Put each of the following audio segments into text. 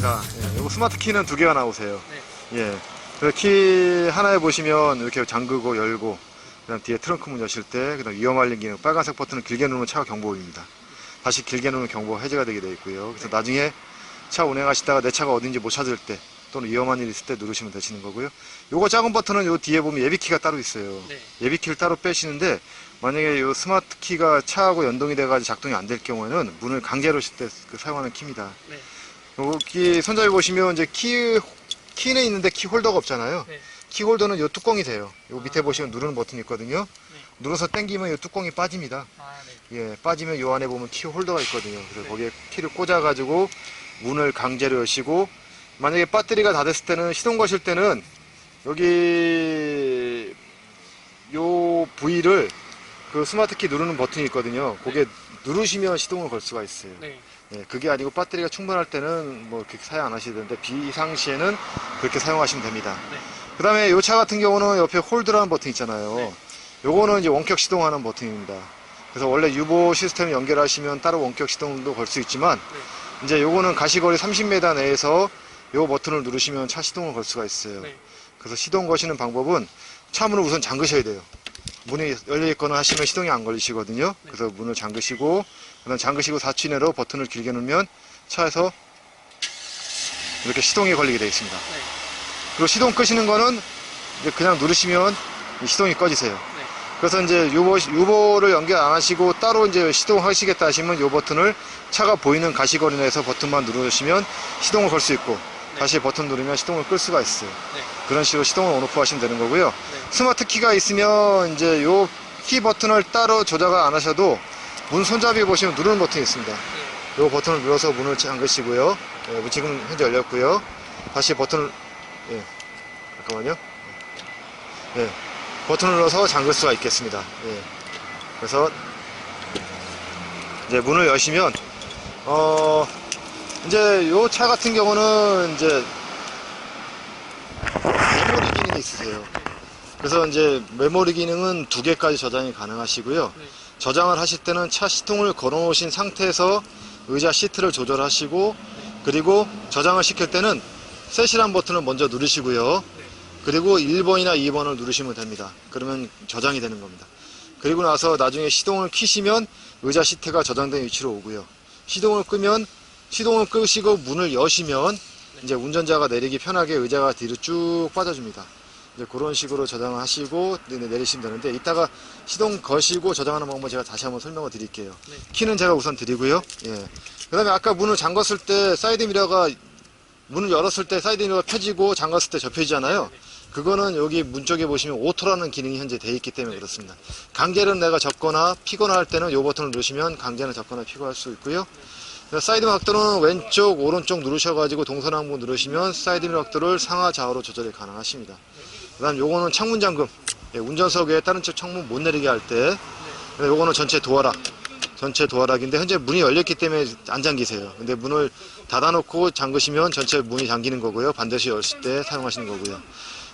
있습니다. 예, 요거 스마트 키는 두 개가 나오세요. 네. 예. 그래서 키 하나에 보시면 이렇게 잠그고 열고, 그다음 뒤에 트렁크 문 여실 때, 그다음 위험 알림 기능, 빨간색 버튼을 길게 누르면 차가 경보 울립니다. 다시 길게 누르면 경보 해제가 되게 되어 있고요. 그래서 나중에 차 운행하시다가 내 차가 어딘지 못 찾을 때, 또는 위험한 일 있을 때 누르시면 되시는 거고요. 요거 작은 버튼은 요 뒤에 보면 예비키가 따로 있어요. 네. 예비키를 따로 빼시는데, 만약에 요 스마트 키가 차하고 연동이 돼가지고 작동이 안 될 경우에는 문을 강제로 열 때 사용하는 키입니다. 네. 여기 손잡이 보시면 이제 키는 있는데 키 홀더가 없잖아요. 네. 키 홀더는 요 뚜껑이 돼요. 요 밑에 보시면 누르는 버튼이 있거든요. 네. 눌러서 당기면 요 뚜껑이 빠집니다. 아, 네. 예, 빠지면 요 안에 보면 키 홀더가 있거든요. 그래서 네. 거기에 키를 꽂아가지고 문을 강제로 여시고, 만약에 배터리가 다 됐을 때는 시동 거실 때는 여기 요 부위를 그 스마트 키 누르는 버튼이 있거든요. 그게 누르시면 시동을 걸 수가 있어요. 네. 예, 그게 아니고 배터리가 충분할 때는 뭐 그렇게 사용 안 하셔도 되는데, 비상시에는 그렇게 사용하시면 됩니다. 네. 그 다음에 이 차 같은 경우는 옆에 홀드라는 버튼 있잖아요. 네. 요거는 이제 원격 시동하는 버튼입니다. 그래서 원래 유보 시스템 연결하시면 따로 원격 시동도 걸 수 있지만, 네. 이제 요거는 가시거리 30m 내에서 요 버튼을 누르시면 차 시동을 걸 수가 있어요. 네. 그래서 시동 거시는 방법은 차 문을 우선 잠그셔야 돼요. 문이 열려있거나 하시면 시동이 안 걸리시거든요. 네. 그래서 문을 잠그시고, 그다음 잠그시고 4초 이내로 버튼을 길게 누르면 차에서 이렇게 시동이 걸리게 되어 있습니다. 네. 그리고 시동 끄시는 거는 이제 그냥 누르시면 시동이 꺼지세요. 네. 그래서 이제 유보를 연결 안 하시고 따로 이제 시동하시겠다 하시면 이 버튼을 차가 보이는 가시거리 내에서 버튼만 누르시면 시동을 걸 수 있고, 네. 다시 버튼 누르면 시동을 끌 수가 있어요. 네. 그런 식으로 시동을 온오프 하시면 되는 거고요. 네. 스마트 키가 있으면 이제 요 키 버튼을 따로 조작을 안 하셔도 문 손잡이 보시면 누르는 버튼이 있습니다. 네. 요 버튼을 눌러서 문을 잠그시고요. 예, 지금 현재 열렸고요. 다시 버튼을, 예, 잠깐만요. 예, 버튼을 눌러서 잠글 수가 있겠습니다. 예. 그래서 이제 문을 여시면 이제 요 차 같은 경우는 이제 메모리 기능이 있으세요. 그래서 이제 메모리 기능은 2개까지 저장이 가능하시고요. 네. 저장을 하실 때는 차 시동을 걸어 놓으신 상태에서 의자 시트를 조절하시고, 그리고 저장을 시킬 때는 셋이란 버튼을 먼저 누르시고요. 그리고 1번이나 2번을 누르시면 됩니다. 그러면 저장이 되는 겁니다. 그리고 나서 나중에 시동을 켜시면 의자 시트가 저장된 위치로 오고요. 시동을 끄시고 문을 여시면 이제 운전자가 내리기 편하게 의자가 뒤로 쭉 빠져줍니다. 이제 그런 식으로 저장을 하시고 내리시면 되는데, 이따가 시동 거시고 저장하는 방법 제가 다시 한번 설명을 드릴게요. 네. 키는 제가 우선 드리고요. 예. 그 다음에 아까 문을 잠갔을 때 문을 열었을 때 사이드 미러가 펴지고 잠갔을 때 접혀지잖아요. 그거는 여기 문 쪽에 보시면 오토라는 기능이 현재 되어 있기 때문에 그렇습니다. 강제로 내가 접거나 피거나 할 때는 이 버튼을 누르시면 강제로 접거나 피고 할 수 있고요. 사이드 각도는 왼쪽 오른쪽 누르셔가지고 동서남북 누르시면 사이드 미러 각도를 상하 좌우로 조절이 가능하십니다. 그 다음 요거는 창문 잠금, 예, 운전석 외에 다른 쪽 창문 못 내리게 할 때. 요거는 전체 도어락인데 현재 문이 열렸기 때문에 안 잠기세요. 근데 문을 닫아놓고 잠그시면 전체 문이 잠기는 거고요. 반드시 열실 때 사용하시는 거고요.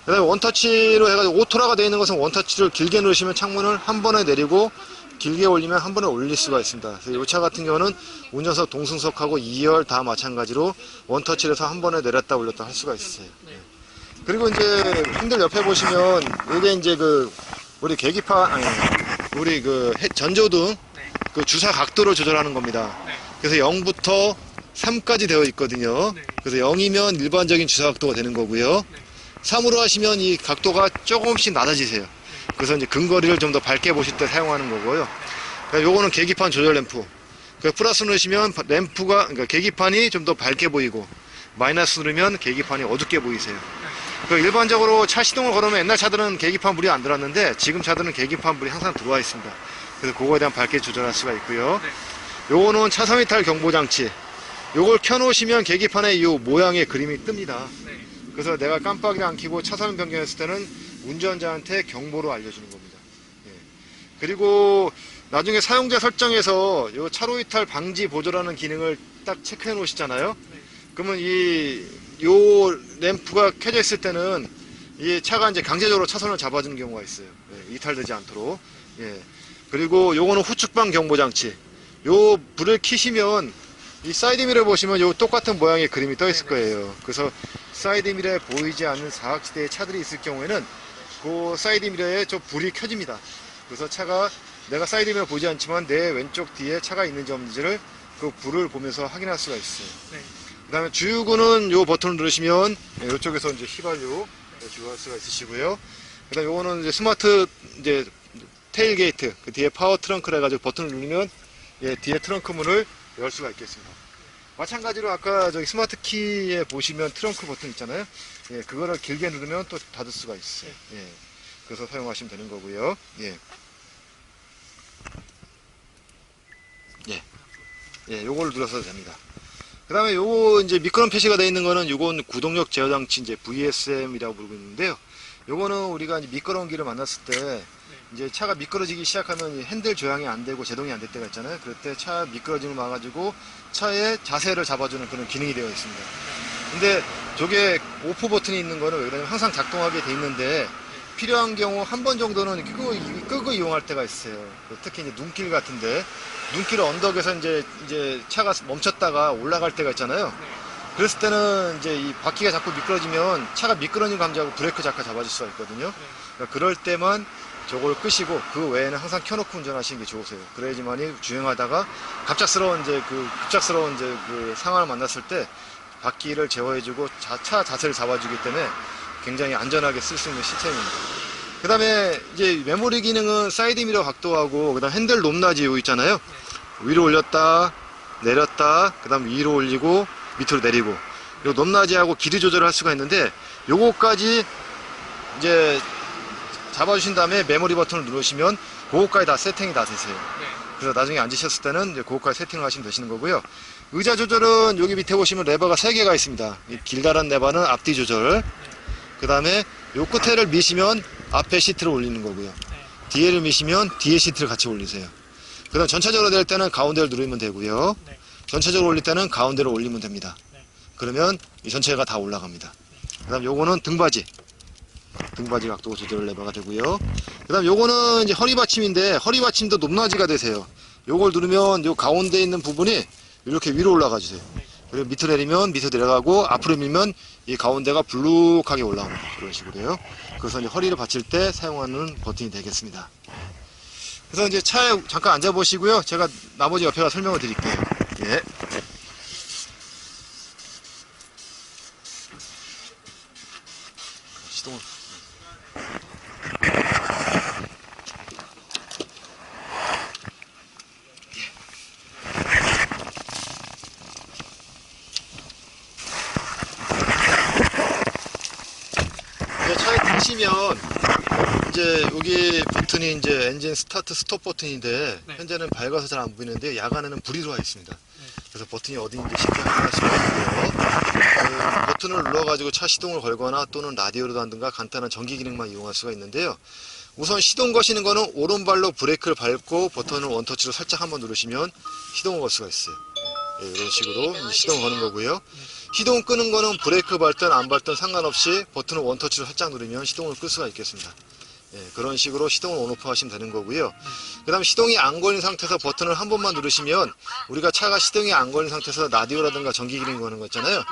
그 다음에 원터치로 해가지고 오토라가 되어 있는 것은 원터치를 길게 누르시면 창문을 한 번에 내리고, 길게 올리면 한 번에 올릴 수가 있습니다. 그래서 이 차 같은 경우는 운전석 동승석하고 2열 다 마찬가지로 원터치를 해서 한 번에 내렸다 올렸다 할 수가 있어요. 네. 그리고 이제 핸들 옆에 보시면 이게 이제 우리 계기판, 우리 전조등 네. 그 주사 각도를 조절하는 겁니다. 네. 그래서 0부터 3까지 되어 있거든요. 네. 그래서 0이면 일반적인 주사 각도가 되는 거고요. 네. 3으로 하시면 이 각도가 조금씩 낮아지세요. 그래서 이제 근거리를 좀 더 밝게 보실 때 사용하는 거고요. 그러니까 요거는 계기판 조절 램프. 플러스 누르시면 그러니까 계기판이 좀 더 밝게 보이고, 마이너스 누르면 계기판이 어둡게 보이세요. 일반적으로 차 시동을 걸으면 옛날 차들은 계기판 불이 안 들어왔는데, 지금 차들은 계기판 불이 항상 들어와 있습니다. 그래서 그거에 대한 밝게 조절할 수가 있고요. 네. 요거는 차선 이탈 경보 장치. 요걸 켜놓으시면 계기판에 이 모양의 그림이 뜹니다. 네. 그래서 내가 깜빡이를 안 켜고 차선 변경했을 때는 운전자한테 경보로 알려주는 겁니다. 예. 그리고 나중에 사용자 설정에서 요 차로 이탈 방지 보조라는 기능을 딱 체크해 놓으시잖아요. 네. 그러면 요 램프가 켜져 있을 때는 이 차가 이제 강제적으로 차선을 잡아주는 경우가 있어요. 예, 이탈되지 않도록. 예. 그리고 요거는 후측방 경보 장치. 요 불을 켜시면 이 사이드 미러 보시면 요 똑같은 모양의 그림이 떠 있을 거예요. 그래서 사이드 미러에 보이지 않는 사각지대에 차들이 있을 경우에는 그 사이드 미러에 저 불이 켜집니다. 그래서 차가 내가 사이드 미러 보이지 않지만 내 왼쪽 뒤에 차가 있는지 없는지를 그 불을 보면서 확인할 수가 있어요. 네. 그 다음에 주유구는 요 버튼을 누르시면 이쪽에서 이제 휘발유 주유할 수가 있으시고요. 그 다음에 요거는 이제 스마트 이제 테일 게이트, 그 뒤에 파워 트렁크를 해가지고 버튼을 누르면 예, 뒤에 트렁크 문을 열 수가 있겠습니다. 마찬가지로 아까 저기 스마트 키에 보시면 트렁크 버튼 있잖아요. 예, 그거를 길게 누르면 또 닫을 수가 있어요. 예, 그래서 사용하시면 되는 거고요. 예. 예. 예, 요걸 눌러서 됩니다. 그 다음에 요거 이제 미끄럼 표시가 되어 있는 거는 요건 구동력 제어 장치 이제 VSM이라고 부르고 있는데요. 요거는 우리가 이제 미끄러운 길을 만났을 때 이제 차가 미끄러지기 시작하면 핸들 조향이 안 되고 제동이 안 될 때가 있잖아요. 그럴 때 차 미끄러짐을 막아주고 차의 자세를 잡아주는 그런 기능이 되어 있습니다. 근데 저게 오프 버튼이 있는 거는 왜 그러냐면 항상 작동하게 돼 있는데 필요한 경우 한 번 정도는 끄고 이용할 때가 있어요. 특히 이제 눈길 같은데 눈길 언덕에서 이제 차가 멈췄다가 올라갈 때가 있잖아요. 그랬을 때는 이제 이 바퀴가 자꾸 미끄러지면 차가 미끄러진 감지하고 브레이크 잠깐 잡아줄 수가 있거든요. 그러니까 그럴 때만 저걸 끄시고 그 외에는 항상 켜놓고 운전하시는 게 좋으세요. 그래야지만이 주행하다가 급작스러운 그 상황을 만났을 때 바퀴를 제어해주고 차 자세를 잡아주기 때문에 굉장히 안전하게 쓸 수 있는 시스템입니다. 그 다음에 이제 메모리 기능은 사이드 미러 각도하고 그 다음 핸들 높낮이 요 있잖아요. 위로 올렸다 내렸다 그 다음 위로 올리고 밑으로 내리고 요 높낮이하고 길이 조절을 할 수가 있는데 요거까지 이제 잡아주신 다음에 메모리 버튼을 누르시면 그거까지 다 세팅이 다 되세요. 그래서 나중에 앉으셨을 때는 이제 그거까지 세팅을 하시면 되시는 거고요. 의자 조절은 여기 밑에 보시면 레버가 3개가 있습니다. 이 길다란 레버는 앞뒤 조절. 그 다음에 요 끝에를 미시면 앞에 시트를 올리는 거고요. 뒤에를 미시면 뒤에 시트를 같이 올리세요. 그 다음 전체적으로 될 때는 가운데를 누르면 되고요. 전체적으로 올릴 때는 가운데를 올리면 됩니다. 그러면 이 전체가 다 올라갑니다. 그 다음 요거는 등받이 각도 조절 레버가 되고요. 그 다음 요거는 이제 허리 받침인데 허리 받침도 높낮이가 되세요. 요걸 누르면 요 가운데 있는 부분이 이렇게 위로 올라가 주세요. 그리고 밑으로 내리면 밑으로 내려가고 앞으로 밀면 이 가운데가 불룩하게 올라옵니다. 그런 식으로요. 그래서 이제 허리를 받칠 때 사용하는 버튼이 되겠습니다. 그래서 이제 차에 잠깐 앉아 보시고요. 제가 나머지 옆에 가 설명을 드릴게요. 예. 시동을. 차에 타시면 이제 여기 버튼이 이제 엔진 스타트 스톱 버튼인데 현재는 밝아서 잘 안 보이는데 야간에는 불이 들어와 있습니다. 그래서 버튼이 어디인지 쉽게 확인할 수가 있고요. 그 버튼을 눌러가지고 차 시동을 걸거나 또는 라디오로도 하든가 간단한 전기 기능만 이용할 수가 있는데요. 우선 시동 거시는 거는 오른발로 브레이크를 밟고 버튼을 원터치로 살짝 한번 누르시면 시동을 걸 수가 있어요. 예, 이런 식으로 시동을 거는 거고요. 시동 끄는 거는 브레이크 밟든 안 밟든 상관없이 버튼을 원터치로 살짝 누르면 시동을 끌 수가 있겠습니다. 예, 그런 식으로 시동을 온오프 하시면 되는 거고요. 그 다음 시동이 안 걸린 상태에서 버튼을 한 번만 누르시면 우리가 차가 시동이 안 걸린 상태에서 라디오라든가 전기 기능 거는 거 있잖아요.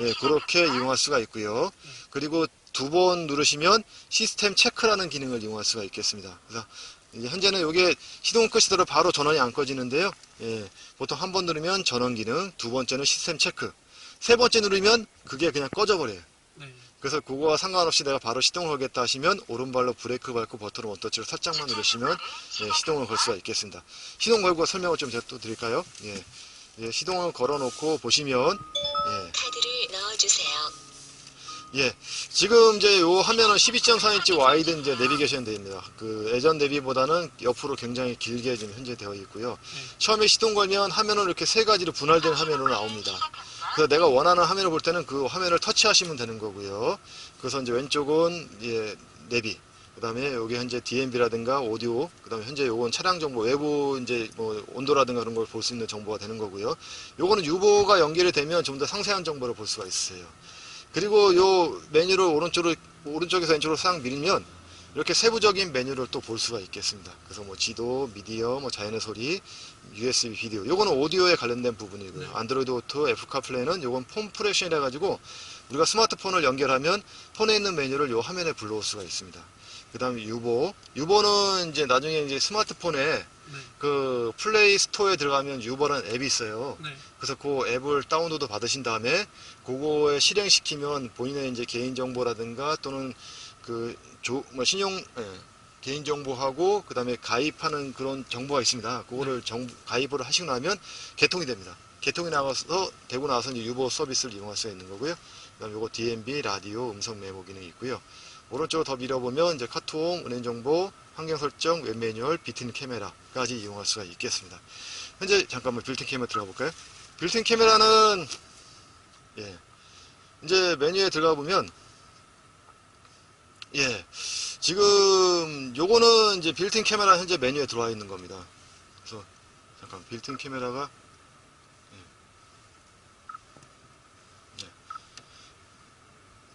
예, 그렇게 이용할 수가 있고요. 그리고 2번 누르시면 시스템 체크라는 기능을 이용할 수가 있겠습니다. 그래서 이제 현재는 이게 시동을 끄시더라도 바로 전원이 안 꺼지는데요. 예, 보통 한 번 누르면 전원 기능, 2번째는 시스템 체크, 3번째 누르면 그게 그냥 꺼져버려요. 그래서 그거와 상관없이 내가 바로 시동을 걸겠다 하시면 오른발로 브레이크 밟고 버튼을 원터치로 살짝만 누르시면 예, 시동을 걸 수가 있겠습니다. 시동 걸고 설명을 좀 제가 또 드릴까요? 예, 예, 시동을 걸어 놓고 보시면 예. 카드를 넣어주세요. 예, 지금 이제 요 화면은 12.4인치 와이드 이제 내비게이션 되어있습니다. 그 예전 내비보다는 옆으로 굉장히 길게 지금 현재 되어 있고요. 처음에 시동 걸면 화면은 이렇게 3가지로 분할된 화면으로 나옵니다. 그래서 내가 원하는 화면을 볼 때는 그 화면을 터치하시면 되는 거고요. 그래서 이제 왼쪽은 예, 내비, 그 다음에 여기 현재 DMB라든가 오디오, 그 다음에 현재 요건 차량 정보, 외부 이제 뭐 온도라든가 그런 걸 볼 수 있는 정보가 되는 거고요. 요거는 유보가 연결이 되면 좀 더 상세한 정보를 볼 수가 있어요. 그리고 요 메뉴를 오른쪽에서 왼쪽으로 싹 밀면 이렇게 세부적인 메뉴를 또 볼 수가 있겠습니다. 그래서 뭐 지도, 미디어, 뭐 자연의 소리, USB 비디오. 요거는 오디오에 관련된 부분이고요. 네. 안드로이드 오토, 애플 카플레이는 요건 폰 프레션이라 해가지고 우리가 스마트폰을 연결하면 폰에 있는 메뉴를 요 화면에 불러올 수가 있습니다. 그 다음에 유보는 이제 나중에 이제 스마트폰에 네. 그 플레이 스토어에 들어가면 유버라는 앱이 있어요. 네. 그래서 그 앱을 다운로드 받으신 다음에 그거에 실행시키면 본인의 이제 개인정보라든가 또는 뭐 신용, 개인정보하고 그 다음에 가입하는 그런 정보가 있습니다. 그거를 가입을 하시고 나면 개통이 됩니다. 개통이 되고 나서 이제 유보 서비스를 이용할 수가 있는 거고요. 그 다음에 요거 DMB, 라디오, 음성 메모 기능이 있고요. 오른쪽으로 더 밀어보면 이제 카톡, 은행 정보, 환경 설정, 웹 매뉴얼, 빌트인 카메라까지 이용할 수가 있겠습니다. 현재 잠깐만 빌트인 카메라 들어가 볼까요? 빌트인 카메라는 이제 메뉴에 들어가 보면 지금 요거는 이제 빌트인 카메라 현재 메뉴에 들어와 있는 겁니다. 그래서 잠깐 빌트인 카메라가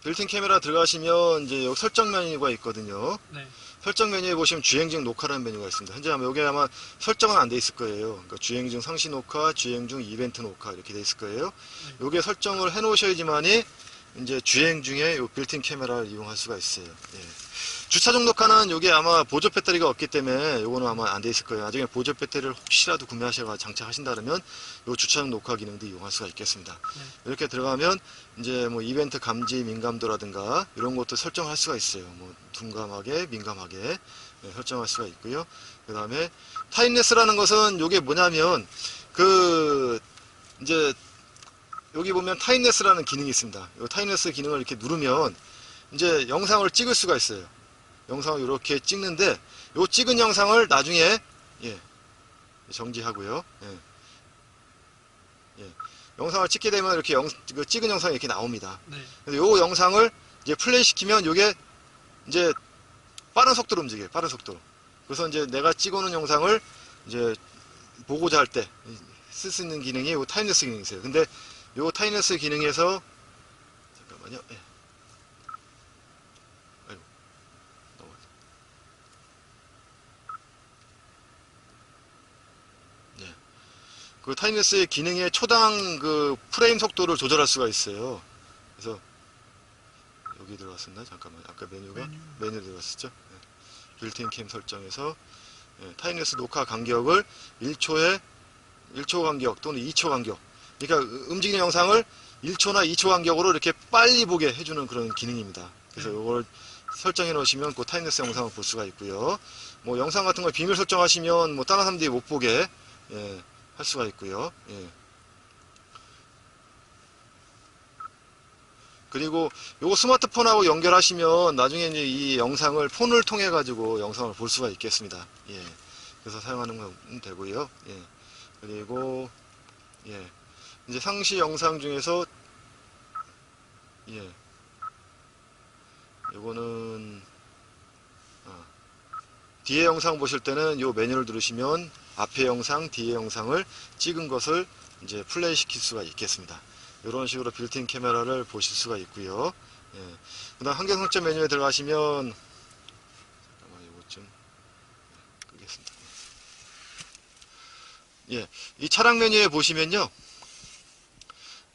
빌트인 카메라 들어가시면 이제 여기 설정 메뉴가 있거든요. 네. 설정 메뉴에 보시면 주행 중 녹화라는 메뉴가 있습니다. 현재 여기 아마 설정은 안 돼 있을 거예요. 그러니까 주행 중 상시 녹화, 주행 중 이벤트 녹화 이렇게 돼 있을 거예요. 요게 설정을 해 놓으셔야지만이 이제 주행 중에 요 빌트인 카메라를 이용할 수가 있어요. 주차중 녹화는 요게 아마 보조 배터리가 없기 때문에 요거는 아마 안 돼 있을 거예요. 나중에 보조 배터리를 혹시라도 구매하셔서 장착하신다 그러면 요 주차중 녹화 기능도 이용할 수가 있겠습니다. 이렇게 들어가면 이제 뭐 이벤트 감지 민감도라든가 이런 것도 설정할 수가 있어요. 뭐 둔감하게, 민감하게 설정할 수가 있고요. 그 다음에 타임레스라는 것은 요게 뭐냐면 이제 여기 보면 타임레스라는 기능이 있습니다. 이 타임레스 기능을 이렇게 누르면 이제 영상을 찍을 수가 있어요. 영상을 이렇게 찍는데 요 찍은 영상을 나중에 정지하고요. 영상을 찍게 되면 이렇게 찍은 영상이 이렇게 나옵니다. 네. 요 영상을 이제 플레이 시키면 요게 이제 빠른 속도로 움직여요. 빠른 속도로. 그래서 이제 내가 찍어놓은 영상을 이제 보고자 할 때 쓸 수 있는 기능이 요 타임레스 기능이 있어요. 근데 요 타임레스 기능에서 잠깐만요. 그 타임레스의 기능의 초당 그 프레임 속도를 조절할 수가 있어요. 그래서 여기 들어갔었나? 잠깐만. 아까 메뉴 들어갔었죠? 빌트인 캠 설정에서 타임레스 녹화 간격을 1초 간격 또는 2초 간격. 그러니까 움직이는 영상을 1초나 2초 간격으로 이렇게 빨리 보게 해주는 그런 기능입니다. 그래서 이걸 설정해 놓으시면 그 타임레스 영상을 볼 수가 있고요. 뭐 영상 같은 걸 비밀 설정하시면 뭐 다른 사람들이 못 보게 할 수가 있고요. 그리고 요거 스마트폰하고 연결하시면 나중에 이제 이 영상을 폰을 통해 가지고 영상을 볼 수가 있겠습니다. 그래서 사용하는 건 되고요. 그리고 이제 상시 영상 중에서 요거는 뒤에 영상 보실 때는 요 메뉴를 누르시면 앞에 영상, 뒤에 영상을 찍은 것을 이제 플레이 시킬 수가 있겠습니다. 이런 식으로 빌트인 카메라를 보실 수가 있고요. 그 다음 환경 설정 메뉴에 들어가시면 잠깐만 이것 좀 끄겠습니다. 이 차량 메뉴에 보시면요.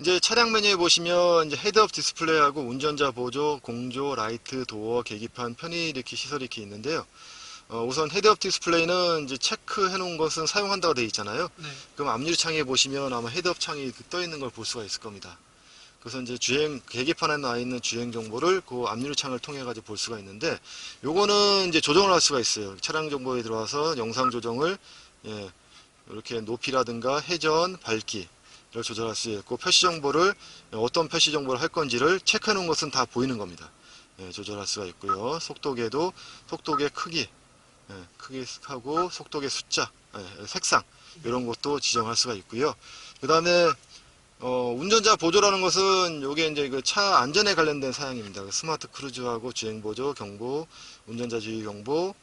이제 차량 메뉴에 보시면 이제 헤드업 디스플레이하고 운전자 보조, 공조, 라이트, 도어, 계기판, 편의일으키, 시설이렇게 있는데요. 우선 헤드업 디스플레이는 이제 체크해 놓은 것은 사용한다고 되어 있잖아요. 그럼 앞유리 창에 보시면 아마 헤드업 창이 떠 있는 걸 볼 수가 있을 겁니다. 그래서 이제 계기판에 나와 있는 주행 정보를 그 앞유리 창을 통해 가지고 볼 수가 있는데, 요거는 이제 조정을 할 수가 있어요. 차량 정보에 들어와서 영상 조정을 이렇게 높이라든가 회전, 밝기를 조절할 수 있고, 표시 정보를 어떤 표시 정보를 할 건지를 체크해 놓은 것은 다 보이는 겁니다. 조절할 수가 있고요. 속도계도 속도계 크기하고 속도계 숫자, 색상 이런 것도 지정할 수가 있고요. 그 다음에 운전자 보조라는 것은 요게 이제 그 차 안전에 관련된 사양입니다. 스마트 크루즈하고 주행 보조, 경보, 운전자 주의 경보,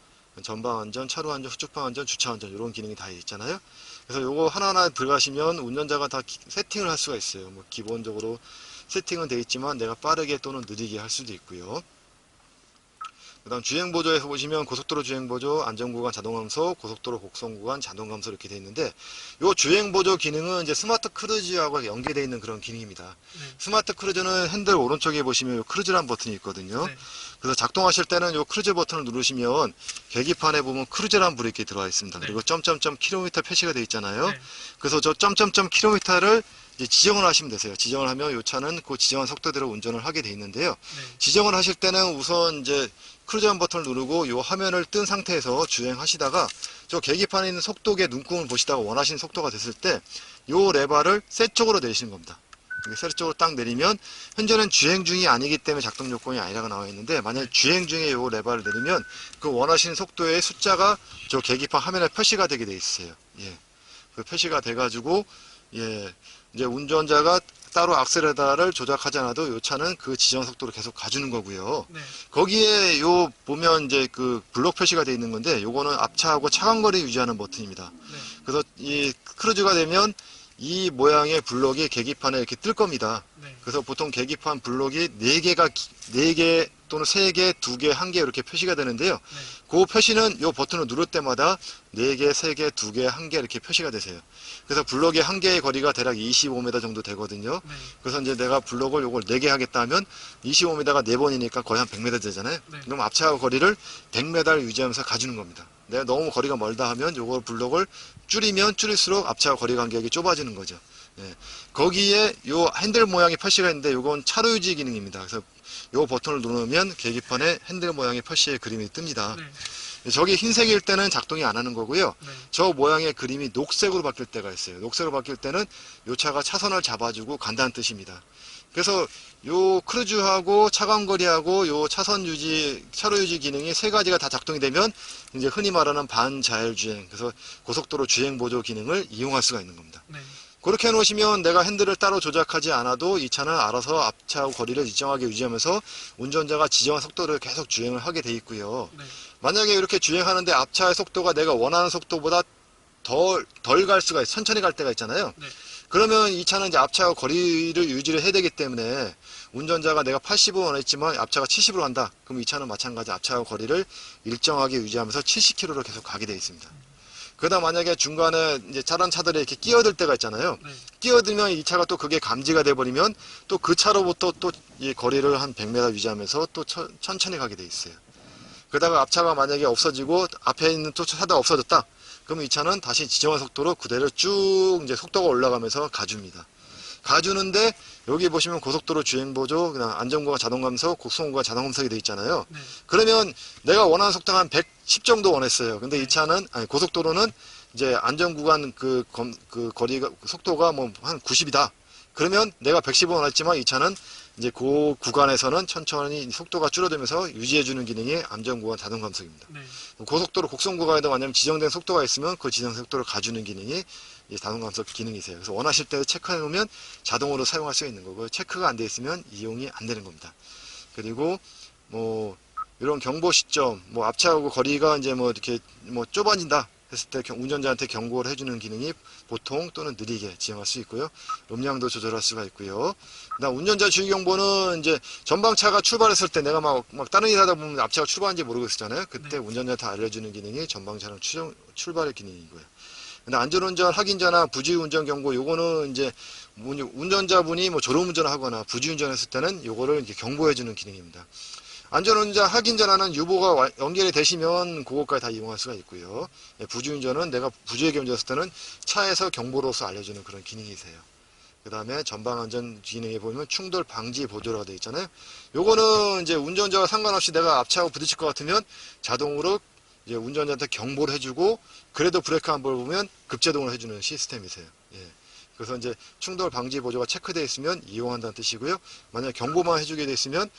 전방 안전, 차로 안전, 후측방 안전, 주차 안전 이런 기능이 다 있잖아요. 그래서 요거 하나하나 들어가시면 운전자가 다 세팅을 할 수가 있어요. 뭐 기본적으로 세팅은 되어 있지만 내가 빠르게 또는 느리게 할 수도 있고요. 그다음 주행 보조에서 보시면 고속도로 주행 보조, 안전구간 자동 감소, 고속도로 곡선 구간 자동 감소 이렇게 되어 있는데, 요 주행 보조 기능은 이제 스마트 크루즈하고 연계되어 있는 그런 기능입니다. 네. 스마트 크루즈는 핸들 오른쪽에 보시면 요 크루즈라는 버튼이 있거든요. 네. 그래서 작동하실 때는 요 크루즈 버튼을 누르시면 계기판에 보면 크루즈라는 불이 이렇게 들어와 있습니다. 네. 그리고 점점점 킬로미터 표시가 되어 있잖아요. 네. 그래서 저 점점점 킬로미터를 이제 지정을 하시면 되세요. 지정을 하면 요 차는 그 지정한 속도대로 운전을 하게 돼 있는데요. 네. 지정을 하실 때는 우선 이제 크루즈 버튼을 누르고 요 화면을 뜬 상태에서 주행하시다가 저 계기판에 있는 속도계 눈금을 보시다가 원하시는 속도가 됐을 때 요 레버를 세 쪽으로 내리시는 겁니다. 이렇게 세 쪽으로 딱 내리면 현재는 주행 중이 아니기 때문에 작동 요건이 아니라고 나와 있는데, 만약에 주행 중에 요 레버를 내리면 그 원하시는 속도의 숫자가 저 계기판 화면에 표시가 되게 돼 있어요. 예. 그 표시가 돼 가지고 이제 운전자가 따로 악셀레라를 조작하지 않아도 요 차는 그 지정 속도로 계속 가주는 거고요. 네. 거기에 요 보면 이제 그 블록 표시가 되어 있는 건데, 요거는 앞차하고 차간거리 유지하는 버튼입니다. 네. 그래서 이 크루즈가 되면 이 모양의 블록이 계기판에 이렇게 뜰 겁니다. 네. 그래서 보통 계기판 블록이 4개 또는 3개, 2개, 1개 이렇게 표시가 되는데요. 네. 그 표시는 요 버튼을 누를 때마다 4개, 3개, 2개, 1개 이렇게 표시가 되세요. 그래서 블록의 한 개의 거리가 대략 25m 정도 되거든요. 네. 그래서 이제 내가 블록을 요걸 4개 하겠다 하면 25m가 4번이니까 거의 한 100m 되잖아요. 네. 그럼 앞차하고 거리를 100m를 유지하면서 가주는 겁니다. 내가 너무 거리가 멀다 하면 요걸 블록을 줄이면 줄일수록 앞차와 거리 간격이 좁아지는 거죠. 예. 거기에 요 핸들 모양의 표시가 있는데, 요건 차로 유지 기능입니다. 그래서 요 버튼을 누르면 계기판에 핸들 모양의 표시의 그림이 뜹니다. 네. 저기 흰색일 때는 작동이 안 하는 거고요. 네. 저 모양의 그림이 녹색으로 바뀔 때가 있어요. 녹색으로 바뀔 때는 요 차가 차선을 잡아주고 간다는 뜻입니다. 그래서 요 크루즈하고 차간거리하고 요 차선 유지, 차로 유지 기능이 세 가지가 다 작동이 되면 이제 흔히 말하는 반자율 주행, 그래서 고속도로 주행 보조 기능을 이용할 수가 있는 겁니다. 네. 그렇게 해놓으시면 내가 핸들을 따로 조작하지 않아도 이 차는 알아서 앞차하고 거리를 일정하게 유지하면서 운전자가 지정한 속도를 계속 주행을 하게 돼 있고요. 네. 만약에 이렇게 주행하는데 앞차의 속도가 내가 원하는 속도보다 덜 갈 수가 있어요. 천천히 갈 때가 있잖아요. 네. 그러면 이 차는 이제 앞차와 거리를 유지를 해야 되기 때문에, 운전자가 내가 80을 원했지만 앞차가 70으로 간다. 그럼 이 차는 마찬가지 앞차와 거리를 일정하게 유지하면서 70km로 계속 가게 되어 있습니다. 그러다 만약에 중간에 이제 다른 차들이 이렇게 끼어들 때가 있잖아요. 네. 끼어들면 이 차가 또 그게 감지가 돼버리면 또 그 차로부터 또 이 거리를 한 100m 유지하면서 또 천천히 가게 돼 있어요. 그러다가 앞차가 만약에 없어지고 앞에 있는 또 차가 없어졌다. 그러면 이 차는 다시 지정한 속도로 그대로 쭉 이제 속도가 올라가면서 가줍니다. 가주는데 여기 보시면 고속도로 주행보조, 그다음 안전구간 자동감소, 곡선구간 자동감소가 되어 있잖아요. 네. 그러면 내가 원하는 속도가 한 110 정도 원했어요. 근데 이 네. 차는, 아니, 고속도로는 이제 안전구간 그 거리가, 속도가 뭐 한 90이다. 그러면 내가 110을 원했지만 이 차는 이제 그 구간에서는 천천히 속도가 줄어들면서 유지해주는 기능이 안전구간 자동감속입니다. 네. 고속도로 곡선 구간에도 만약에 지정된 속도가 있으면 그 지정된 속도를 가주는 기능이 이 자동감속 기능이세요. 그래서 원하실 때 체크해 놓으면 자동으로 사용할 수 있는 거고요. 체크가 안 돼 있으면 이용이 안 되는 겁니다. 그리고 뭐 이런 경보 시점, 뭐 앞차하고 거리가 이제 뭐 이렇게 뭐 좁아진다 했을 때 운전자한테 경고를 해주는 기능이 보통 또는 느리게 지정할 수 있고요. 음량도 조절할 수가 있고요. 그다음 운전자 주의 경보는 이제 전방차가 출발했을 때 내가 막 다른 일 하다 보면 앞차가 출발한지 모르고 있었잖아요. 그때 네. 운전자한테 알려주는 기능이 전방 차량 출발의 기능이고요. 근데 안전운전 확인자나 부주의운전 경고, 요거는 이제 운전자분이 뭐 졸음운전을 하거나 부주의운전했을 때는 요거를 이렇게 경고해주는 기능입니다. 안전운전 확인전화는 유보가 연결이 되시면 그것까지 다 이용할 수가 있고요. 부주의운전은 내가 부주의하게 운전했을 때는 차에서 경보로서 알려주는 그런 기능이세요. 그 다음에 전방안전 기능에 보면 충돌 방지 보조라고 되어 있잖아요. 요거는 이제 운전자와 상관없이 내가 앞차하고 부딪힐 것 같으면 자동으로 이제 운전자한테 경보를 해주고, 그래도 브레이크 안 밟으면 급제동을 해주는 시스템이세요. 예. 그래서 이제 충돌 방지 보조가 체크되어 있으면 이용한다는 뜻이고요. 만약 경보만 해주게 돼 있으면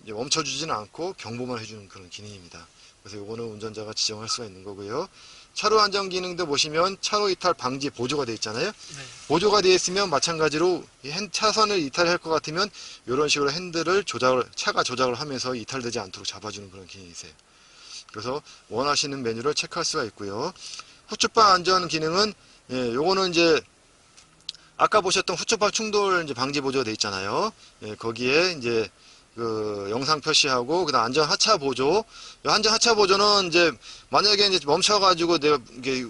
이제 멈춰주지는 않고 경보만 해주는 그런 기능입니다. 그래서 요거는 운전자가 지정할 수가 있는 거고요. 차로 안전 기능도 보시면 차로 이탈 방지 보조가 되어 있잖아요. 네. 보조가 되어 있으면 마찬가지로 차선을 이탈할 것 같으면 이런 식으로 핸들을 차가 조작을 하면서 이탈되지 않도록 잡아주는 그런 기능이세요. 그래서 원하시는 메뉴를 체크할 수가 있고요. 후측방 안전 기능은, 예, 요거는 이제 아까 보셨던 후측방 충돌 이제 방지 보조가 되어 있잖아요. 예, 거기에 이제 그 영상 표시하고 그다음 안전 하차 보조. 안전 하차 보조는 이제 만약에 이제 멈춰가지고 내가 이게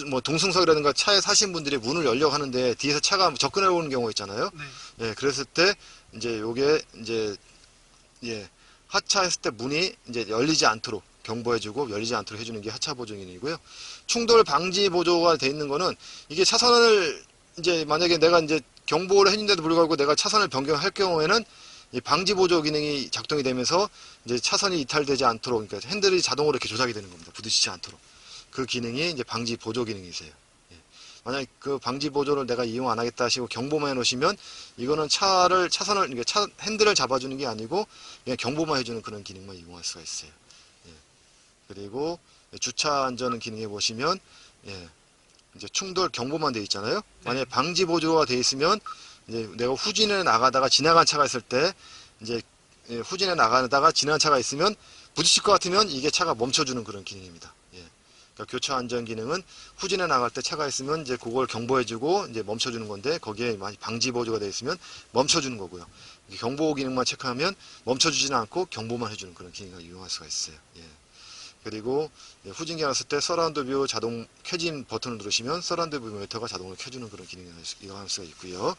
뭐 동승석이라든가 차에 사신 분들이 문을 열려고 하는데 뒤에서 차가 접근해 오는 경우 있잖아요. 네. 예, 그랬을 때 이제 요게 이제 예, 하차했을 때 문이 이제 열리지 않도록 경보해주고 열리지 않도록 해주는 게 하차 보조 기능이고요. 충돌 방지 보조가 돼 있는 거는 이게 차선을 이제 만약에 내가 이제 경보를 했는데도 불구하고 내가 차선을 변경할 경우에는 이 방지 보조 기능이 작동이 되면서 이제 차선이 이탈되지 않도록, 그러니까 핸들이 자동으로 이렇게 조작이 되는 겁니다. 부딪히지 않도록. 그 기능이 이제 방지 보조 기능이세요. 예. 만약 그 방지 보조를 내가 이용 안 하겠다 하시고 경보만 해놓으시면 이거는 차선을, 그러니까 핸들을 잡아주는 게 아니고 그냥 경보만 해주는 그런 기능만 이용할 수가 있어요. 예. 그리고 주차 안전 기능에 보시면, 예. 이제 충돌 경보만 돼 있잖아요. 만약에 방지 보조가 돼 있으면 이제 내가 후진에 나가다가 지나간 차가 있을 때 이제 후진에 나가다가 지나간 차가 있으면 부딪힐 것 같으면 이게 차가 멈춰주는 그런 기능입니다. 예. 그러니까 교차 안전 기능은 후진에 나갈 때 차가 있으면 이제 그걸 경보해주고 이제 멈춰주는 건데 거기에 많이 방지 보조가 돼 있으면 멈춰주는 거고요. 경보 기능만 체크하면 멈춰주지는 않고 경보만 해주는 그런 기능을 이용할 수가 있어요. 예. 그리고 후진기 왔을 때 서라운드 뷰 자동 켜짐 버튼을 누르시면 서라운드 뷰 모니터가 자동으로 켜주는 그런 기능을 이용할 수가 있고요.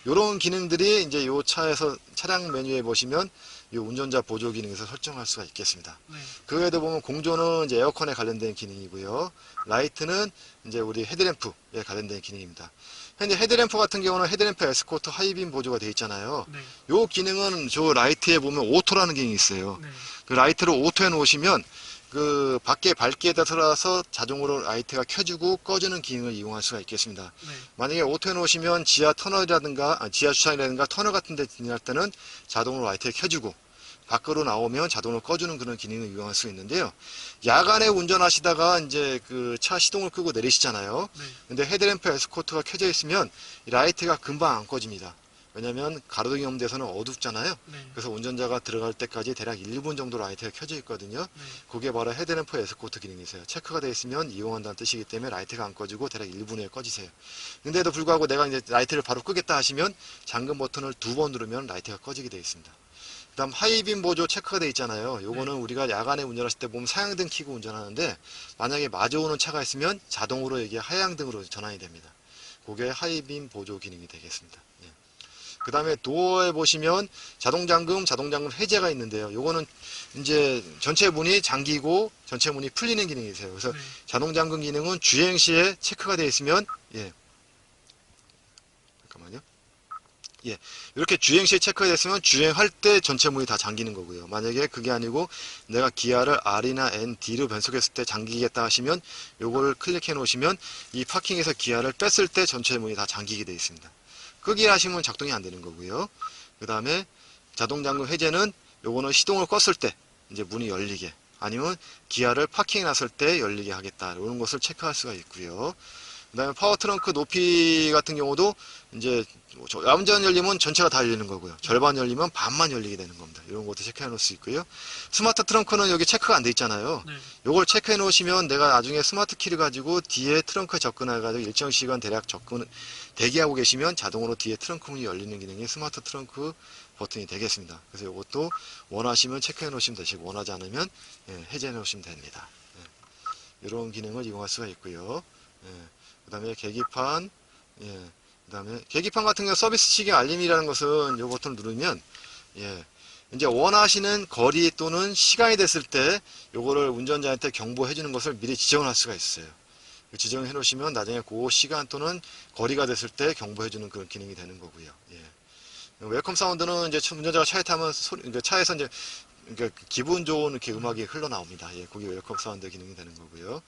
이런 기능들이 이제 이 차에서 차량 메뉴에 보시면 이 운전자 보조 기능에서 설정할 수가 있겠습니다. 네. 그 외에도 보면 공조는 이제 에어컨에 관련된 기능이고요. 라이트는 이제 우리 헤드램프에 관련된 기능입니다. 현재 헤드램프 같은 경우는 헤드램프 에스코트 하이빔 보조가 되어 있잖아요. 네. 이 기능은 저 라이트에 보면 오토라는 기능이 있어요. 네. 그 라이트를 오토해 놓으시면 그 밖에 밝기에다 따라서 자동으로 라이트가 켜지고 꺼지는 기능을 이용할 수가 있겠습니다. 네. 만약에 오토해 놓으시면 지하 터널이라든가 지하 주차장이라든가 터널 같은 데 지날 때는 자동으로 라이트가 켜지고 밖으로 나오면 자동으로 꺼주는 그런 기능을 이용할 수 있는데요. 야간에 운전하시다가 이제 그 차 시동을 끄고 내리시잖아요. 네. 근데 헤드램프 에스코트가 켜져 있으면 이 라이트가 금방 안 꺼집니다. 왜냐면 가로등이 없는 데서는 어둡잖아요. 네. 그래서 운전자가 들어갈 때까지 대략 1분 정도 라이트가 켜져 있거든요. 네. 그게 바로 헤드램프 에스코트 기능이세요. 체크가 되어 있으면 이용한다는 뜻이기 때문에 라이트가 안 꺼지고 대략 1분 후에 꺼지세요. 근데도 불구하고 내가 이제 라이트를 바로 끄겠다 하시면 잠금 버튼을 2번 누르면 라이트가 꺼지게 되어 있습니다. 그 다음 하이빔 보조 체크가 되어 있잖아요. 요거는 우리가 야간에 운전하실 때 보면 사양등 켜고 운전하는데 만약에 마주오는 차가 있으면 자동으로 이게 하양등으로 전환이 됩니다. 그게 하이빔 보조 기능이 되겠습니다. 예. 그 다음에 도어에 보시면 자동잠금 해제가 있는데요. 요거는 이제 전체 문이 잠기고 전체 문이 풀리는 기능이세요. 그래서 네. 자동잠금 기능은 주행 시에 체크가 되어 있으면, 예. 잠깐만요. 예. 이렇게 주행 시에 체크가 됐으면 주행할 때 전체 문이 다 잠기는 거고요. 만약에 그게 아니고 내가 기아를 R이나 N, D로 변속했을 때 잠기겠다 하시면 요걸 클릭해 놓으시면 이 파킹에서 기아를 뺐을 때 전체 문이 다 잠기게 되어 있습니다. 끄기 하시면 작동이 안 되는 거고요. 그 다음에 자동 잠금 해제는 요거는 시동을 껐을 때 이제 문이 열리게 아니면 기아를 파킹해 놨을 때 열리게 하겠다. 이런 것을 체크할 수가 있고요. 그 다음에 파워 트렁크 높이 같은 경우도 이제 완전 열리면 전체가 다 열리는 거고요. 절반 열리면 반만 열리게 되는 겁니다. 이런 것도 체크해 놓을 수 있고요. 스마트 트렁크는 여기 체크가 안 돼 있잖아요. 네. 요걸 체크해 놓으시면 내가 나중에 스마트 키를 가지고 뒤에 트렁크에 접근해 가지고 일정 시간 대략 대기하고 계시면 자동으로 뒤에 트렁크 문이 열리는 기능이 스마트 트렁크 버튼이 되겠습니다. 그래서 이것도 원하시면 체크해 놓으시면 되시고 원하지 않으면 해제해 놓으시면 됩니다. 이런 기능을 이용할 수가 있고요. 그 다음에 계기판, 그 다음에 계기판 같은 경우 서비스 시경 알림이라는 것은 이 버튼을 누르면 이제 원하시는 거리 또는 시간이 됐을 때 요거를 운전자한테 경보해 주는 것을 미리 지정을 할 수가 있어요. 지정해 놓으시면 나중에 그 시간 또는 거리가 됐을 때 경보해 주는 그런 기능이 되는 거고요. 웰컴 사운드는 이제 운전자가 차에 타면 그러니까 차에서 이제 그러니까 기분 좋은 이렇게 음악이 흘러나옵니다. 그게 웰컴 사운드 기능이 되는 거고요.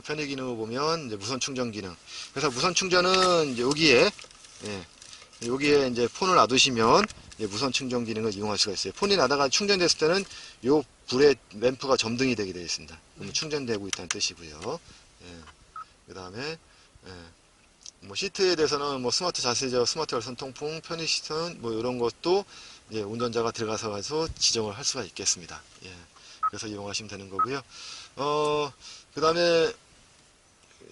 편의 기능을 보면 이제 무선 충전 기능. 그래서 무선 충전은 이제 여기에 이제 폰을 놔두시면 이제 무선 충전 기능을 이용할 수가 있어요. 폰이 나다가 충전됐을 때는 요 불의 램프가 점등이 되게 되어 있습니다. 그러면 충전되고 있다는 뜻이고요. 그 다음에 뭐 시트에 대해서는 뭐 스마트 자세저, 스마트 열선 통풍, 편의 시선 뭐 이런 것도 이제 운전자가 들어가서 지정을 할 수가 있겠습니다. 그래서 이용하시면 되는 거고요. 그 다음에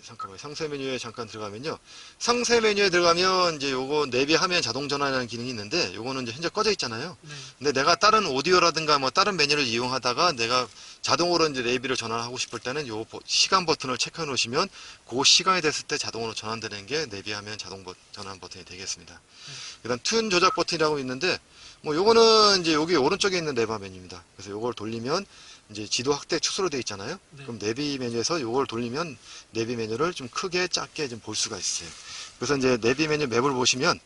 잠깐만 상세 메뉴에 잠깐 들어가면요. 상세 메뉴에 들어가면 이제 요거 내비 화면 자동 전환이라는 기능이 있는데 요거는 이제 현재 꺼져 있잖아요. 네. 근데 내가 다른 오디오라든가 뭐 다른 메뉴를 이용하다가 내가 자동으로 이제 내비를 전환하고 싶을 때는 요 시간 버튼을 체크해 놓으시면 그 시간이 됐을 때 자동으로 전환되는 게 내비 화면 자동 전환 버튼이 되겠습니다. 그다음 튠 조작 버튼이라고 있는데 뭐 요거는 이제 여기 오른쪽에 있는 내비 메뉴입니다. 그래서 요걸 돌리면 이제 지도 확대 축소로 되어 있잖아요. 네. 그럼 내비 메뉴에서 요걸 돌리면 내비 메뉴를 좀 크게 작게 좀 볼 수가 있어요. 그래서 이제 내비 메뉴 맵을 보시면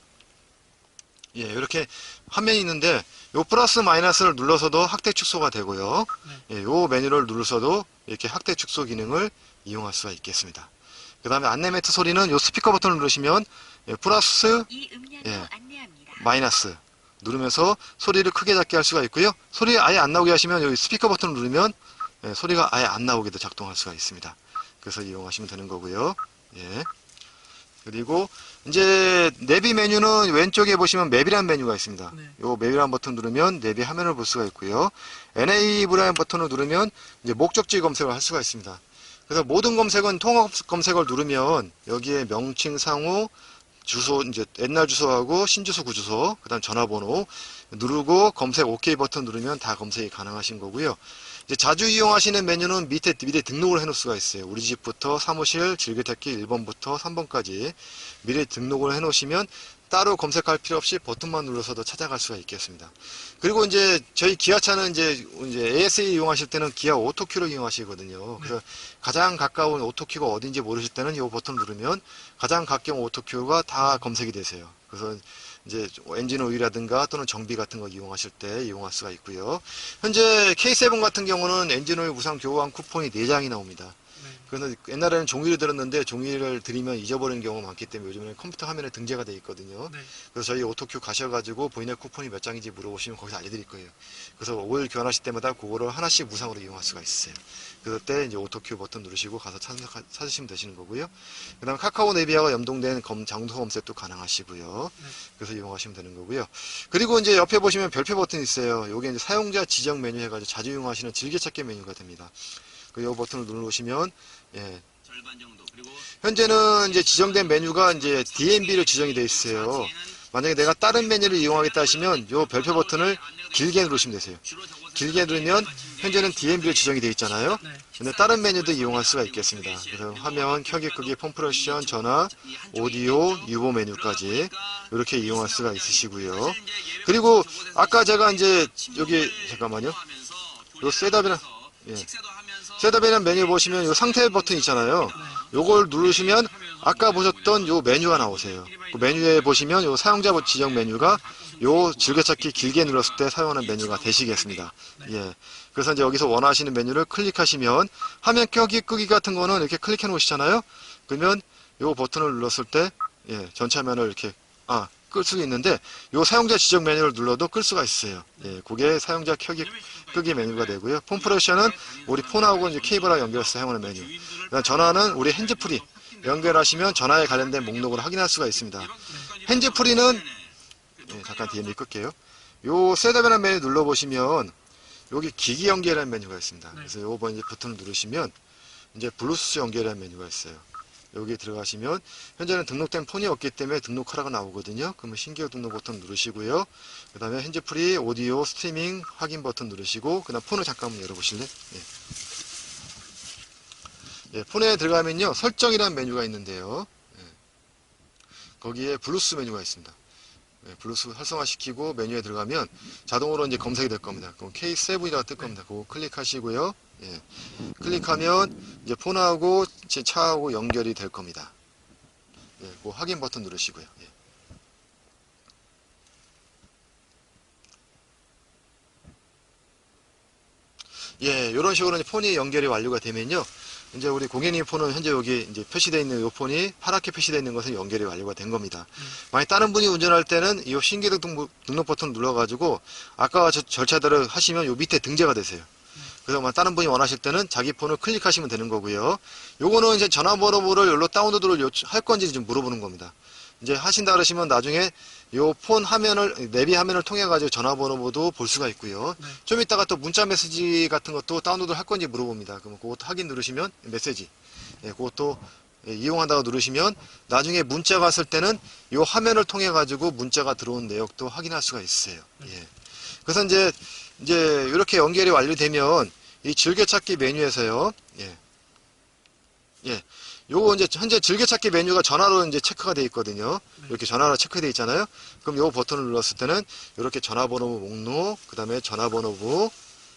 예, 이렇게 화면이 있는데 요 플러스 마이너스를 눌러서도 확대 축소가 되고요. 네. 예, 요 메뉴를 눌러서도 이렇게 확대 축소 기능을 이용할 수가 있겠습니다. 그 다음에 안내 매트 소리는 요 스피커 버튼을 누르시면 예, 플러스 이 음량으로 예. 안내합니다. 마이너스 누르면서 소리를 크게 작게 할 수가 있고요. 소리 아예 안 나오게 하시면 여기 스피커 버튼을 누르면 예, 소리가 아예 안 나오게도 작동할 수가 있습니다. 그래서 이용하시면 되는 거고요. 예. 그리고 이제 내비 메뉴는 왼쪽에 보시면 맵이라는 메뉴가 있습니다. 네. 요 맵이라는 버튼 누르면 내비 화면을 볼 수가 있고요. NAV라는 버튼을 누르면 이제 목적지 검색을 할 수가 있습니다. 그래서 모든 검색은 통합 검색을 누르면 여기에 명칭 상호 주소 이제 옛날 주소하고 신주소 구주소 그다음 전화번호 누르고 검색 OK 버튼 누르면 다 검색이 가능하신 거고요. 이제 자주 이용하시는 메뉴는 밑에 등록을 해 놓을 수가 있어요. 우리 집부터 사무실 즐겨찾기 1번부터 3번까지 미리 등록을 해 놓으시면 따로 검색할 필요 없이 버튼만 눌러서도 찾아갈 수가 있겠습니다. 그리고 이제 저희 기아차는 이제 ASA 이용하실 때는 기아 오토큐를 이용하시거든요. 그래서 가장 가까운 오토큐가 어딘지 모르실 때는 이 버튼 누르면 가장 가까운 오토큐가 다 검색이 되세요. 그래서 이제 엔진 오일이라든가 또는 정비 같은 거 이용하실 때 이용할 수가 있고요. 현재 K7 같은 경우는 엔진 오일 무상 교환 쿠폰이 4장이 나옵니다. 네. 그래서 옛날에는 종이를 들었는데 종이를 드리면 잊어버리는 경우가 많기 때문에 요즘에는 컴퓨터 화면에 등재가 되어 있거든요. 네. 그래서 저희 오토큐 가셔가지고 본인의 쿠폰이 몇 장인지 물어보시면 거기서 알려드릴 거예요. 그래서 오일 교환하실 때마다 그거를 하나씩 무상으로 이용할 수가 있어요. 그럴 때 이제 오토큐 버튼 누르시고 가서 찾으시면 되시는 거고요. 그 다음에 카카오 내비하고 연동된 장소 검색도 가능하시고요. 네. 그래서 이용하시면 되는 거고요. 그리고 이제 옆에 보시면 별표 버튼이 있어요. 요게 이제 사용자 지정 메뉴 해가지고 자주 이용하시는 즐겨찾기 메뉴가 됩니다. 그 요 버튼을 누르시면 예. 현재는 이제 지정된 메뉴가 이제 DMB로 지정이 되어 있어요. 만약에 내가 다른 메뉴를 이용하겠다 하시면 요 별표 버튼을 길게 누르시면 되세요. 길게 누르면 현재는 DMB로 지정이 되어 있잖아요. 네. 근데 다른 메뉴도 이용할 수가 있겠습니다. 그래서 화면, 켜기, 끄기, 컴프레션, 전화, 오디오, 유보 메뉴까지 이렇게 이용할 수가 있으시고요. 그리고 아까 제가 이제 여기 잠깐만요. 요 셋업이나 예. 셋업이라는 메뉴 보시면 요 상태 버튼 있잖아요. 요걸 누르시면 아까 보셨던 요 메뉴가 나오세요. 그 메뉴에 보시면 요 사용자 지정 메뉴가 요 즐겨찾기 길게 눌렀을 때 사용하는 메뉴가 되시겠습니다. 예. 그래서 이제 여기서 원하시는 메뉴를 클릭하시면 화면 켜기 끄기 같은 거는 이렇게 클릭해 놓으시잖아요. 그러면 요 버튼을 눌렀을 때 예, 전체 화면을 이렇게 끌 수 있는데 요 사용자 지정 메뉴를 눌러도 끌 수가 있어요. 예, 그게 사용자 켜기 끄기 메뉴가 되고요. 폰프레셔는 우리 폰하고 이제 케이블하고 연결해서 사용하는 메뉴. 그다음 전화는 우리 핸즈프리 연결하시면 전화에 관련된 목록을 확인할 수가 있습니다. 핸즈프리는 예, 잠깐 DMB 끌게요. 요 셋업이라는 메뉴 눌러보시면 여기 기기 연결이라는 메뉴가 있습니다. 그래서 요번 이제 버튼을 누르시면 이제 블루투스 연결이라는 메뉴가 있어요. 여기 들어가시면 현재는 등록된 폰이 없기 때문에 등록하라고 나오거든요. 그러면 신규 등록 버튼 누르시고요. 그 다음에 핸즈프리 오디오 스트리밍 확인 버튼 누르시고 그 다음 폰을 잠깐만 열어보실래요? 예. 예, 폰에 들어가면요 설정이라는 메뉴가 있는데요. 예. 거기에 블루투스 메뉴가 있습니다. 예, 블루투스 활성화시키고 메뉴에 들어가면 자동으로 이제 검색이 될 겁니다. 그럼 K7이라고 뜰 겁니다. 그거 클릭하시고요. 예. 클릭하면 이제 폰하고 제 차하고 연결이 될 겁니다. 예, 그 확인 버튼 누르시고요. 예. 예, 이런 식으로 이제 폰이 연결이 완료가 되면요. 이제 우리 고객님 폰은 현재 여기 이제 표시되어 있는 이 폰이 파랗게 표시되어 있는 것은 연결이 완료가 된 겁니다. 만약 다른 분이 운전할 때는 이 신규 등록 버튼 눌러가지고 아까 절차대로 하시면 요 밑에 등재가 되세요. 그래서 다른 분이 원하실 때는 자기 폰을 클릭하시면 되는 거고요. 요거는 이제 전화번호를 여기로 다운로드를 할 건지 좀 물어보는 겁니다. 이제 하신다 그러시면 나중에 요 폰 화면을 내비 화면을 통해 가지고 전화번호도 볼 수가 있고요. 네. 좀 이따가 또 문자 메시지 같은 것도 다운로드 할 건지 물어봅니다. 그럼 그것도 확인 누르시면 메시지, 예, 그것도 예, 이용한다고 누르시면 나중에 문자가 왔을 때는 이 화면을 통해 가지고 문자가 들어온 내역도 확인할 수가 있어요. 예. 그래서 이제 이렇게 연결이 완료되면 이 즐겨찾기 메뉴에서요. 예. 예. 요거 이제 현재 즐겨찾기 메뉴가 전화로 이제 체크가 되어 있거든요. 이렇게 전화로 체크되어 있잖아요. 그럼 요 버튼을 눌렀을 때는 이렇게 전화번호 목록, 그 다음에 전화번호부,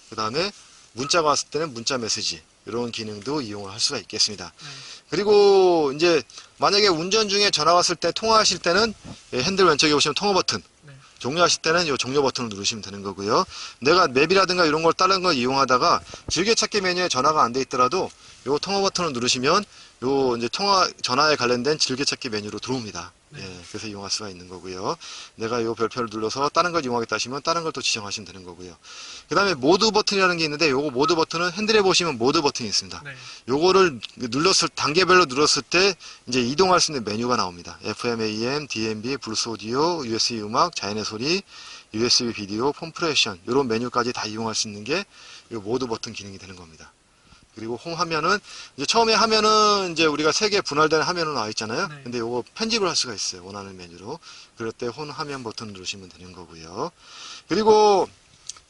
그 다음에 문자가 왔을 때는 문자 메시지, 이런 기능도 이용을 할 수가 있겠습니다. 그리고 이제 만약에 운전 중에 전화 왔을 때 통화하실 때는 핸들 왼쪽에 보시면 통화 버튼, 종료하실 때는 이 종료 버튼을 누르시면 되는 거고요. 내가 맵이라든가 이런 걸 다른 걸 이용하다가 즐겨찾기 메뉴에 전화가 안 돼 있더라도 요 통화 버튼을 누르시면 요 이제 전화에 관련된 즐겨찾기 메뉴로 들어옵니다. 예, 그래서 이용할 수가 있는 거고요. 내가 요 별표를 눌러서 다른 걸 이용하겠다 하시면 다른 걸 또 지정하시면 되는 거고요. 그 다음에 모드 버튼이라는 게 있는데 요거 모드 버튼은 핸들에 보시면 모드 버튼이 있습니다. 요거를 단계별로 눌렀을 때 이제 이동할 수 있는 메뉴가 나옵니다. FM, AM, DMB, 블루스 오디오, USB 음악, 자연의 소리, USB 비디오, 컴프레션, 요런 메뉴까지 다 이용할 수 있는 게 요 모드 버튼 기능이 되는 겁니다. 그리고 홈 화면은 이제 처음에 화면은 이제 우리가 3개 분할된 화면으로 나와 있잖아요. 근데 요거 편집을 할 수가 있어요. 원하는 메뉴로. 그럴 때 홈 화면 버튼 누르시면 되는 거고요. 그리고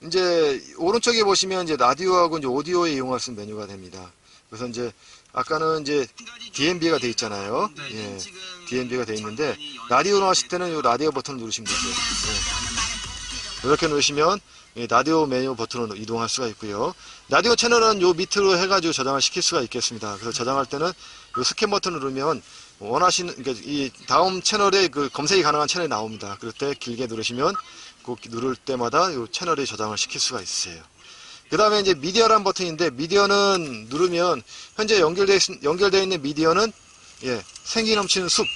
이제 오른쪽에 보시면 이제 라디오하고 이제 오디오에 이용할 수 있는 메뉴가 됩니다. 그래서 이제 아까는 이제 DMB가 돼 있잖아요. 예. DMB가 돼 있는데 라디오로 하실 때는 요 라디오 버튼을 누르시면 되죠. 예. 이렇게 누르시면 라디오 메뉴 버튼으로 이동할 수가 있고요. 라디오 채널은 요 밑으로 해가지고 저장을 시킬 수가 있겠습니다. 그래서 저장할 때는 요 스캔 버튼을 누르면 원하시는, 그러니까 이 다음 채널에 그 검색이 가능한 채널이 나옵니다. 그럴 때 길게 누르시면 그 누를 때마다 요 채널에 저장을 시킬 수가 있어요. 그 다음에 이제 미디어란 버튼인데 미디어는 누르면 현재 연결되어 있는 미디어는 예, 생기 넘치는 숲.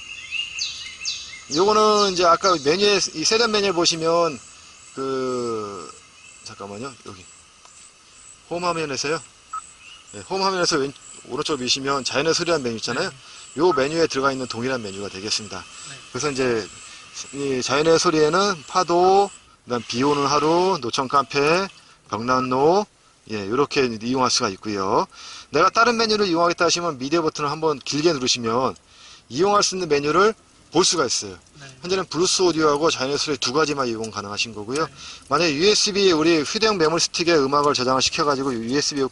요거는 이제 아까 메뉴에 이 세단 메뉴에 보시면 잠깐만요. 여기 홈 화면에서요. 네, 홈 화면에서 오른쪽 미시면 자연의 소리라는 메뉴 있잖아요. 요 메뉴에 들어가 있는 동일한 메뉴가 되겠습니다. 그래서 이제 이 자연의 소리에는 파도, 그다음 비 오는 하루, 노천 카페, 벽난로, 예, 이렇게 이용할 수가 있고요. 내가 다른 메뉴를 이용하겠다 하시면 미디어 버튼을 한번 길게 누르시면 이용할 수 있는 메뉴를 볼 수가 있어요. 현재는 블루스 오디오하고 자연의 소리 2가지만 이용 가능하신 거고요. 만약에 USB 우리 휴대용 메모리 스틱에 음악을 저장을 시켜가지고 USB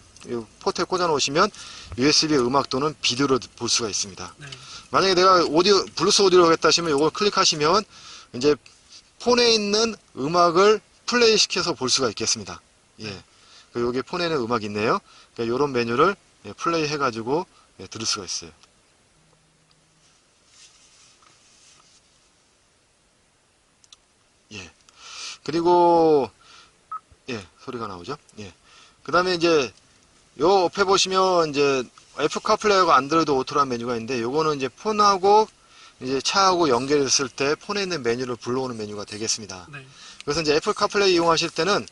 포트에 꽂아 놓으시면 USB 음악 또는 비디오로 볼 수가 있습니다. 만약에 내가 블루스 오디오를 하겠다 하시면 이걸 클릭하시면 이제 폰에 있는 음악을 플레이 시켜서 볼 수가 있겠습니다. 예. 여기 폰에는 음악이 있네요. 그러니까 이런 메뉴를 플레이 해가지고 들을 수가 있어요. 예. 그리고 예, 소리가 나오죠. 예. 그다음에 이제 요 옆에 보시면 이제 애플 카플레이하고 안드로이드 오토라는 메뉴가 있는데 요거는 이제 폰하고 이제 차하고 연결했을 때 폰에 있는 메뉴를 불러오는 메뉴가 되겠습니다. 그래서 이제 애플 카플레이 이용하실 때는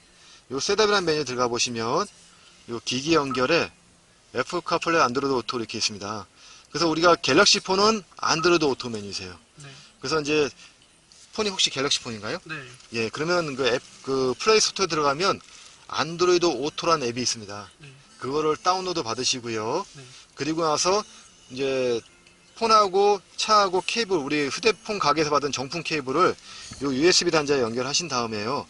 요 셋업이라는 메뉴 들어가 보시면 요 기기 연결에 애플 카플레이 안드로이드 오토 이렇게 있습니다. 그래서 우리가 갤럭시 폰은 안드로이드 오토 메뉴세요. 그래서 이제 폰이 혹시 갤럭시 폰인가요? 예, 그러면 그 플레이 스토어에 들어가면 안드로이드 오토라는 앱이 있습니다. 그거를 다운로드 받으시고요. 그리고 나서 이제 폰하고 차하고 케이블, 우리 휴대폰 가게에서 받은 정품 케이블을 요 USB 단자에 연결하신 다음에요.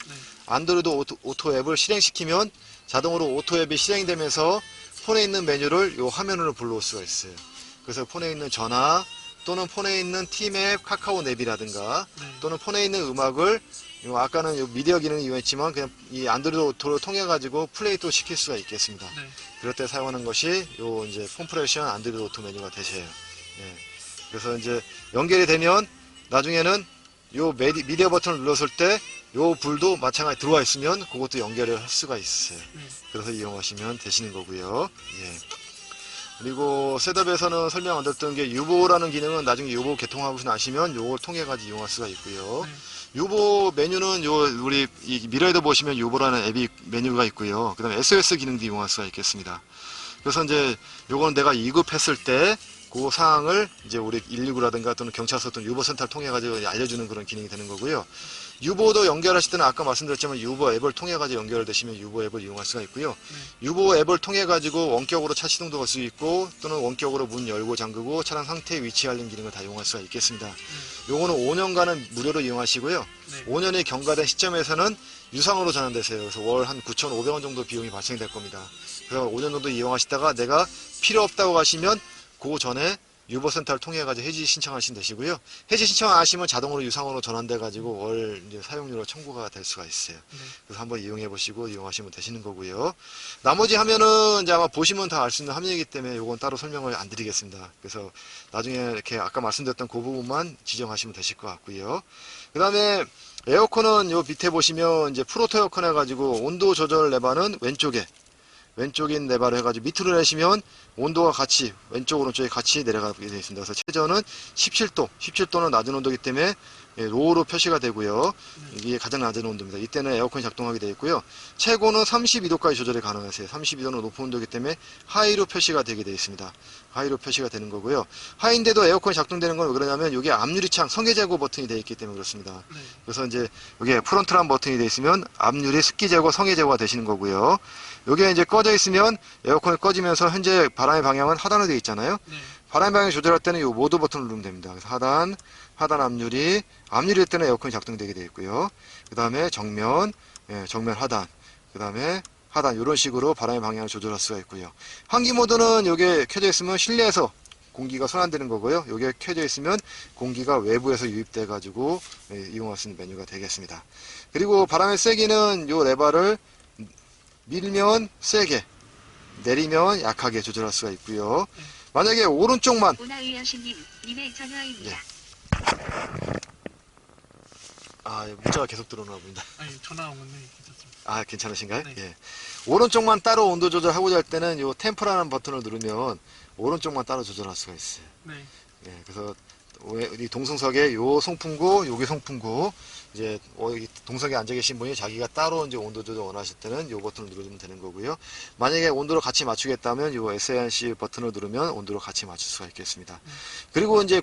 안드로이드 오토 앱을 실행시키면 자동으로 오토 앱이 실행되면서 폰에 있는 메뉴를 요 화면으로 불러올 수가 있어요. 그래서 폰에 있는 전화 또는 폰에 있는 티맵, 카카오 앱이라든가 또는 폰에 있는 음악을 아까는 요 미디어 기능을 이용했지만 그냥 이 안드로이드 오토를 통해 가지고 플레이도 시킬 수가 있겠습니다. 그럴 때 사용하는 것이 요 이제 컴프레션 안드로이드 오토 메뉴가 되세요. 예. 그래서 이제 연결이 되면 나중에는 요 미디어 버튼을 눌렀을 때 요 불도 마찬가지 들어와 있으면 그것도 연결을 할 수가 있어요. 그래서 이용하시면 되시는 거고요. 예. 그리고 셋업에서는 설명 안 드렸던 게 유보라는 기능은 나중에 유보 개통하고 나시면 요걸 통해 가지고 이용할 수가 있고요. 유보 메뉴는 요 우리 이 미러에도 보시면 유보라는 앱이 메뉴가 있고요. 그다음에 SOS 기능도 이용할 수가 있겠습니다. 그래서 이제 요거는 내가 이급했을 때 그 사항을 이제 우리 119라든가 또는 경찰서 또는 유보센터를 통해 가지고 알려주는 그런 기능이 되는 거고요. 유보도 연결하실 때는 아까 말씀드렸지만 유보 앱을 통해 가지고 연결되시면 유보 앱을 이용할 수가 있고요. 유보 앱을 통해 가지고 원격으로 차 시동도 걸 수 있고 또는 원격으로 문 열고 잠그고 차량 상태 위치 알림 기능을 다 이용할 수가 있겠습니다. 요거는 5년간은 무료로 이용하시고요. 5년이 경과된 시점에서는 유상으로 전환되세요. 그래서 월 한 9,500원 정도 비용이 발생될 겁니다. 그래서 5년 정도 이용하시다가 내가 필요 없다고 하시면 그 전에 유보센터를 통해 가지고 해지 신청하시면 되시고요. 해지 신청 안 하시면 자동으로 유상으로 전환돼 가지고 월 이제 사용료로 청구가 될 수가 있어요. 그래서 한번 이용해 보시고 이용하시면 되시는 거고요. 나머지 화면은 이제 아마 보시면 다 알 수 있는 화면이기 때문에 이건 따로 설명을 안 드리겠습니다. 그래서 나중에 이렇게 아까 말씀드렸던 그 부분만 지정하시면 되실 것 같고요. 그 다음에 에어컨은 요 밑에 보시면 이제 프로토 에어컨 해가지고 온도 조절 레버는 왼쪽인 레버를 해가지고 밑으로 내시면 온도가 같이 왼쪽 오른쪽에 같이 내려가게 되어 있습니다. 그래서 최저는 17도는 낮은 온도이기 때문에 로우로 표시가 되고요. 이게 가장 낮은 온도입니다. 이때는 에어컨이 작동하게 되어 있고요. 최고는 32도까지 조절이 가능하세요. 32도는 높은 온도이기 때문에 하이로 표시가 되게 되어 있습니다. 하이로 표시가 되는 거고요. 하이인데도 에어컨이 작동되는 건 왜 그러냐면 여기 앞유리창 성계 제거 버튼이 되어 있기 때문에 그렇습니다. 그래서 이제 여기에 프론트란 버튼이 되어 있으면 앞유리 습기 제거, 성계 제거가 되시는 거고요. 여기에 이제 꺼져 있으면 에어컨이 꺼지면서 현재 바람의 방향은 하단으로 되어 있잖아요. 바람의 방향 조절할 때는 이 모드 버튼을 누르면 됩니다. 그래서 하단 앞유리일 때는 에어컨이 작동되게 되어 있고요. 그 다음에 정면 하단, 그 다음에 하단 이런 식으로 바람의 방향을 조절할 수가 있고요. 환기 모드는 여기에 켜져 있으면 실내에서 공기가 순환되는 거고요. 여기에 켜져 있으면 공기가 외부에서 유입돼 가지고 이용할 수 있는 메뉴가 되겠습니다. 그리고 바람의 세기는 이 레버를 밀면 세게, 내리면 약하게 조절할 수가 있고요. 만약에 오른쪽만 님의 전화입니다. 문자가 계속 들어오나 봅니다. 아니 전화 온 건데 괜찮습니다. 괜찮으신가요? 네. 예. 오른쪽만 따로 온도 조절하고자 할 때는 요 템프라는 버튼을 누르면 오른쪽만 따로 조절할 수가 있어요. 네. 예, 그래서 이 동승석에 요 송풍구, 여기 송풍구, 이제 이 동석에 앉아 계신 분이 자기가 따로 이제 온도 조절 원하실 때는 요 버튼을 누르면 되는 거고요. 만약에 온도를 같이 맞추겠다면 요 SANC 버튼을 누르면 온도를 같이 맞출 수가 있겠습니다. 그리고 이제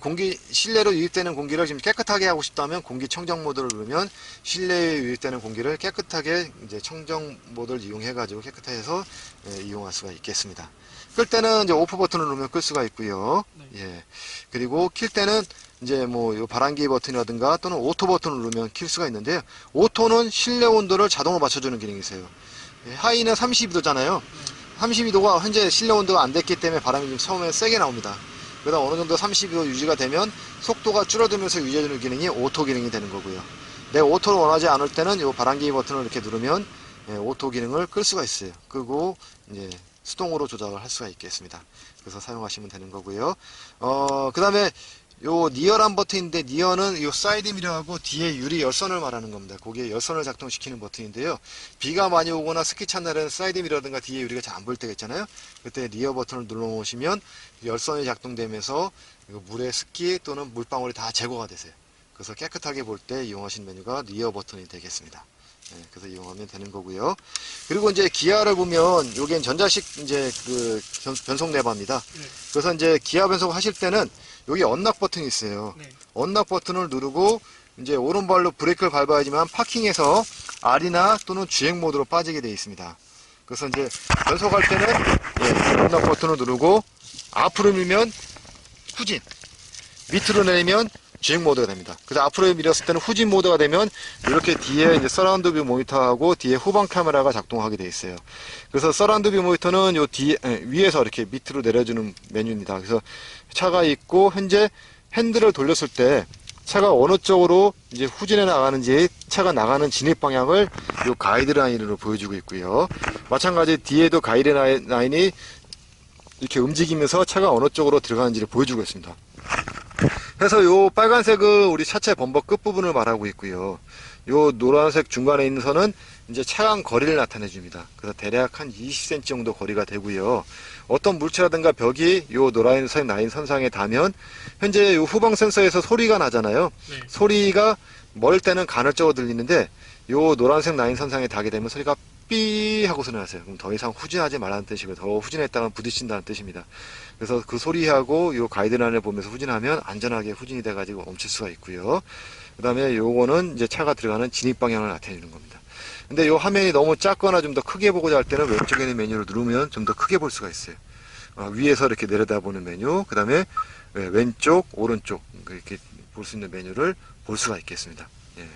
실내로 유입되는 공기를 지금 깨끗하게 하고 싶다면 공기청정 모드를 누르면 실내에 유입되는 공기를 깨끗하게 이제 청정 모드를 이용해 가지고 깨끗하게 해서 이용할 수가 있겠습니다. 끌 때는 이제 오프 버튼을 누르면 끌 수가 있고요. 예. 그리고 킬 때는 이제 요 바람기 버튼이라든가 또는 오토 버튼을 누르면 킬 수가 있는데요. 오토는 실내 온도를 자동으로 맞춰주는 기능이 있어요. 하이는 32도잖아요. 32도가 현재 실내 온도가 안 됐기 때문에 바람이 좀 처음에 세게 나옵니다. 그러다 어느 정도 32도 유지가 되면 속도가 줄어들면서 유지해주는 기능이 오토 기능이 되는 거고요. 내가 오토를 원하지 않을 때는 이 바람기 버튼을 이렇게 누르면 오토 기능을 끌 수가 있어요. 끄고 이제 수동으로 조작을 할 수가 있겠습니다. 그래서 사용하시면 되는 거고요. 그 다음에 요 니어란 버튼인데, 니어는 요 사이드 미러하고 뒤에 유리 열선을 말하는 겁니다. 거기에 열선을 작동시키는 버튼인데요. 비가 많이 오거나 스키 찬 날에는 사이드 미러든가 뒤에 유리가 잘 안 보일 때가 있잖아요. 그때 니어 버튼을 눌러 놓으시면 열선이 작동되면서 물의 습기 또는 물방울이 다 제거가 되세요. 그래서 깨끗하게 볼 때 이용하신 메뉴가 니어 버튼이 되겠습니다. 그래서 이용하면 되는 거고요. 그리고 이제 기아를 보면 요게 전자식 이제 그 변속 레버입니다. 그래서 이제 기아 변속 하실 때는 여기 언락 버튼이 있어요. 언락 버튼을 누르고 이제 오른발로 브레이크를 밟아야지만 파킹에서 R이나 또는 주행 모드로 빠지게 되어 있습니다. 그래서 이제 변속할 때는 언락 버튼을 누르고 앞으로 밀면 후진, 밑으로 내리면 주행 모드가 됩니다. 그래서 앞으로 밀었을 때는 후진 모드가 되면 이렇게 뒤에 이제 서라운드 뷰 모니터하고 뒤에 후방 카메라가 작동하게 되어 있어요. 그래서 서라운드 뷰 모니터는 요 뒤에 위에서 이렇게 밑으로 내려주는 메뉴입니다. 그래서 차가 있고 현재 핸들을 돌렸을 때 차가 어느 쪽으로 이제 후진해 나가는지 차가 나가는 진입 방향을 요 가이드라인으로 보여주고 있고요. 마찬가지 뒤에도 가이드라인이 이렇게 움직이면서 차가 어느 쪽으로 들어가는지를 보여주고 있습니다. 그래서 요 빨간색은 우리 차체 범버 끝부분을 말하고 있고요. 요 노란색 중간에 있는 선은 이제 차간 거리를 나타내 줍니다. 그래서 대략 한 20cm 정도 거리가 되고요. 어떤 물체라든가 벽이 요 노란색 라인 선상에 닿으면 현재 요 후방 센서에서 소리가 나잖아요. 소리가 멀 때는 간헐적으로 들리는데 요 노란색 라인 선상에 닿게 되면 소리가 삐 하고 소리 나세요. 그럼 더 이상 후진하지 말라는 뜻이고요. 더 후진했다면 부딪힌다는 뜻입니다. 그래서 그 소리하고 요 가이드라인을 보면서 후진하면 안전하게 후진이 돼가지고 멈출 수가 있고요. 그 다음에 요거는 이제 차가 들어가는 진입 방향을 나타내는 겁니다. 근데 요 화면이 너무 작거나 좀 더 크게 보고자 할 때는 왼쪽에 있는 메뉴를 누르면 좀 더 크게 볼 수가 있어요. 위에서 이렇게 내려다보는 메뉴, 그 다음에 왼쪽, 오른쪽 이렇게 볼 수 있는 메뉴를 볼 수가 있겠습니다. 예.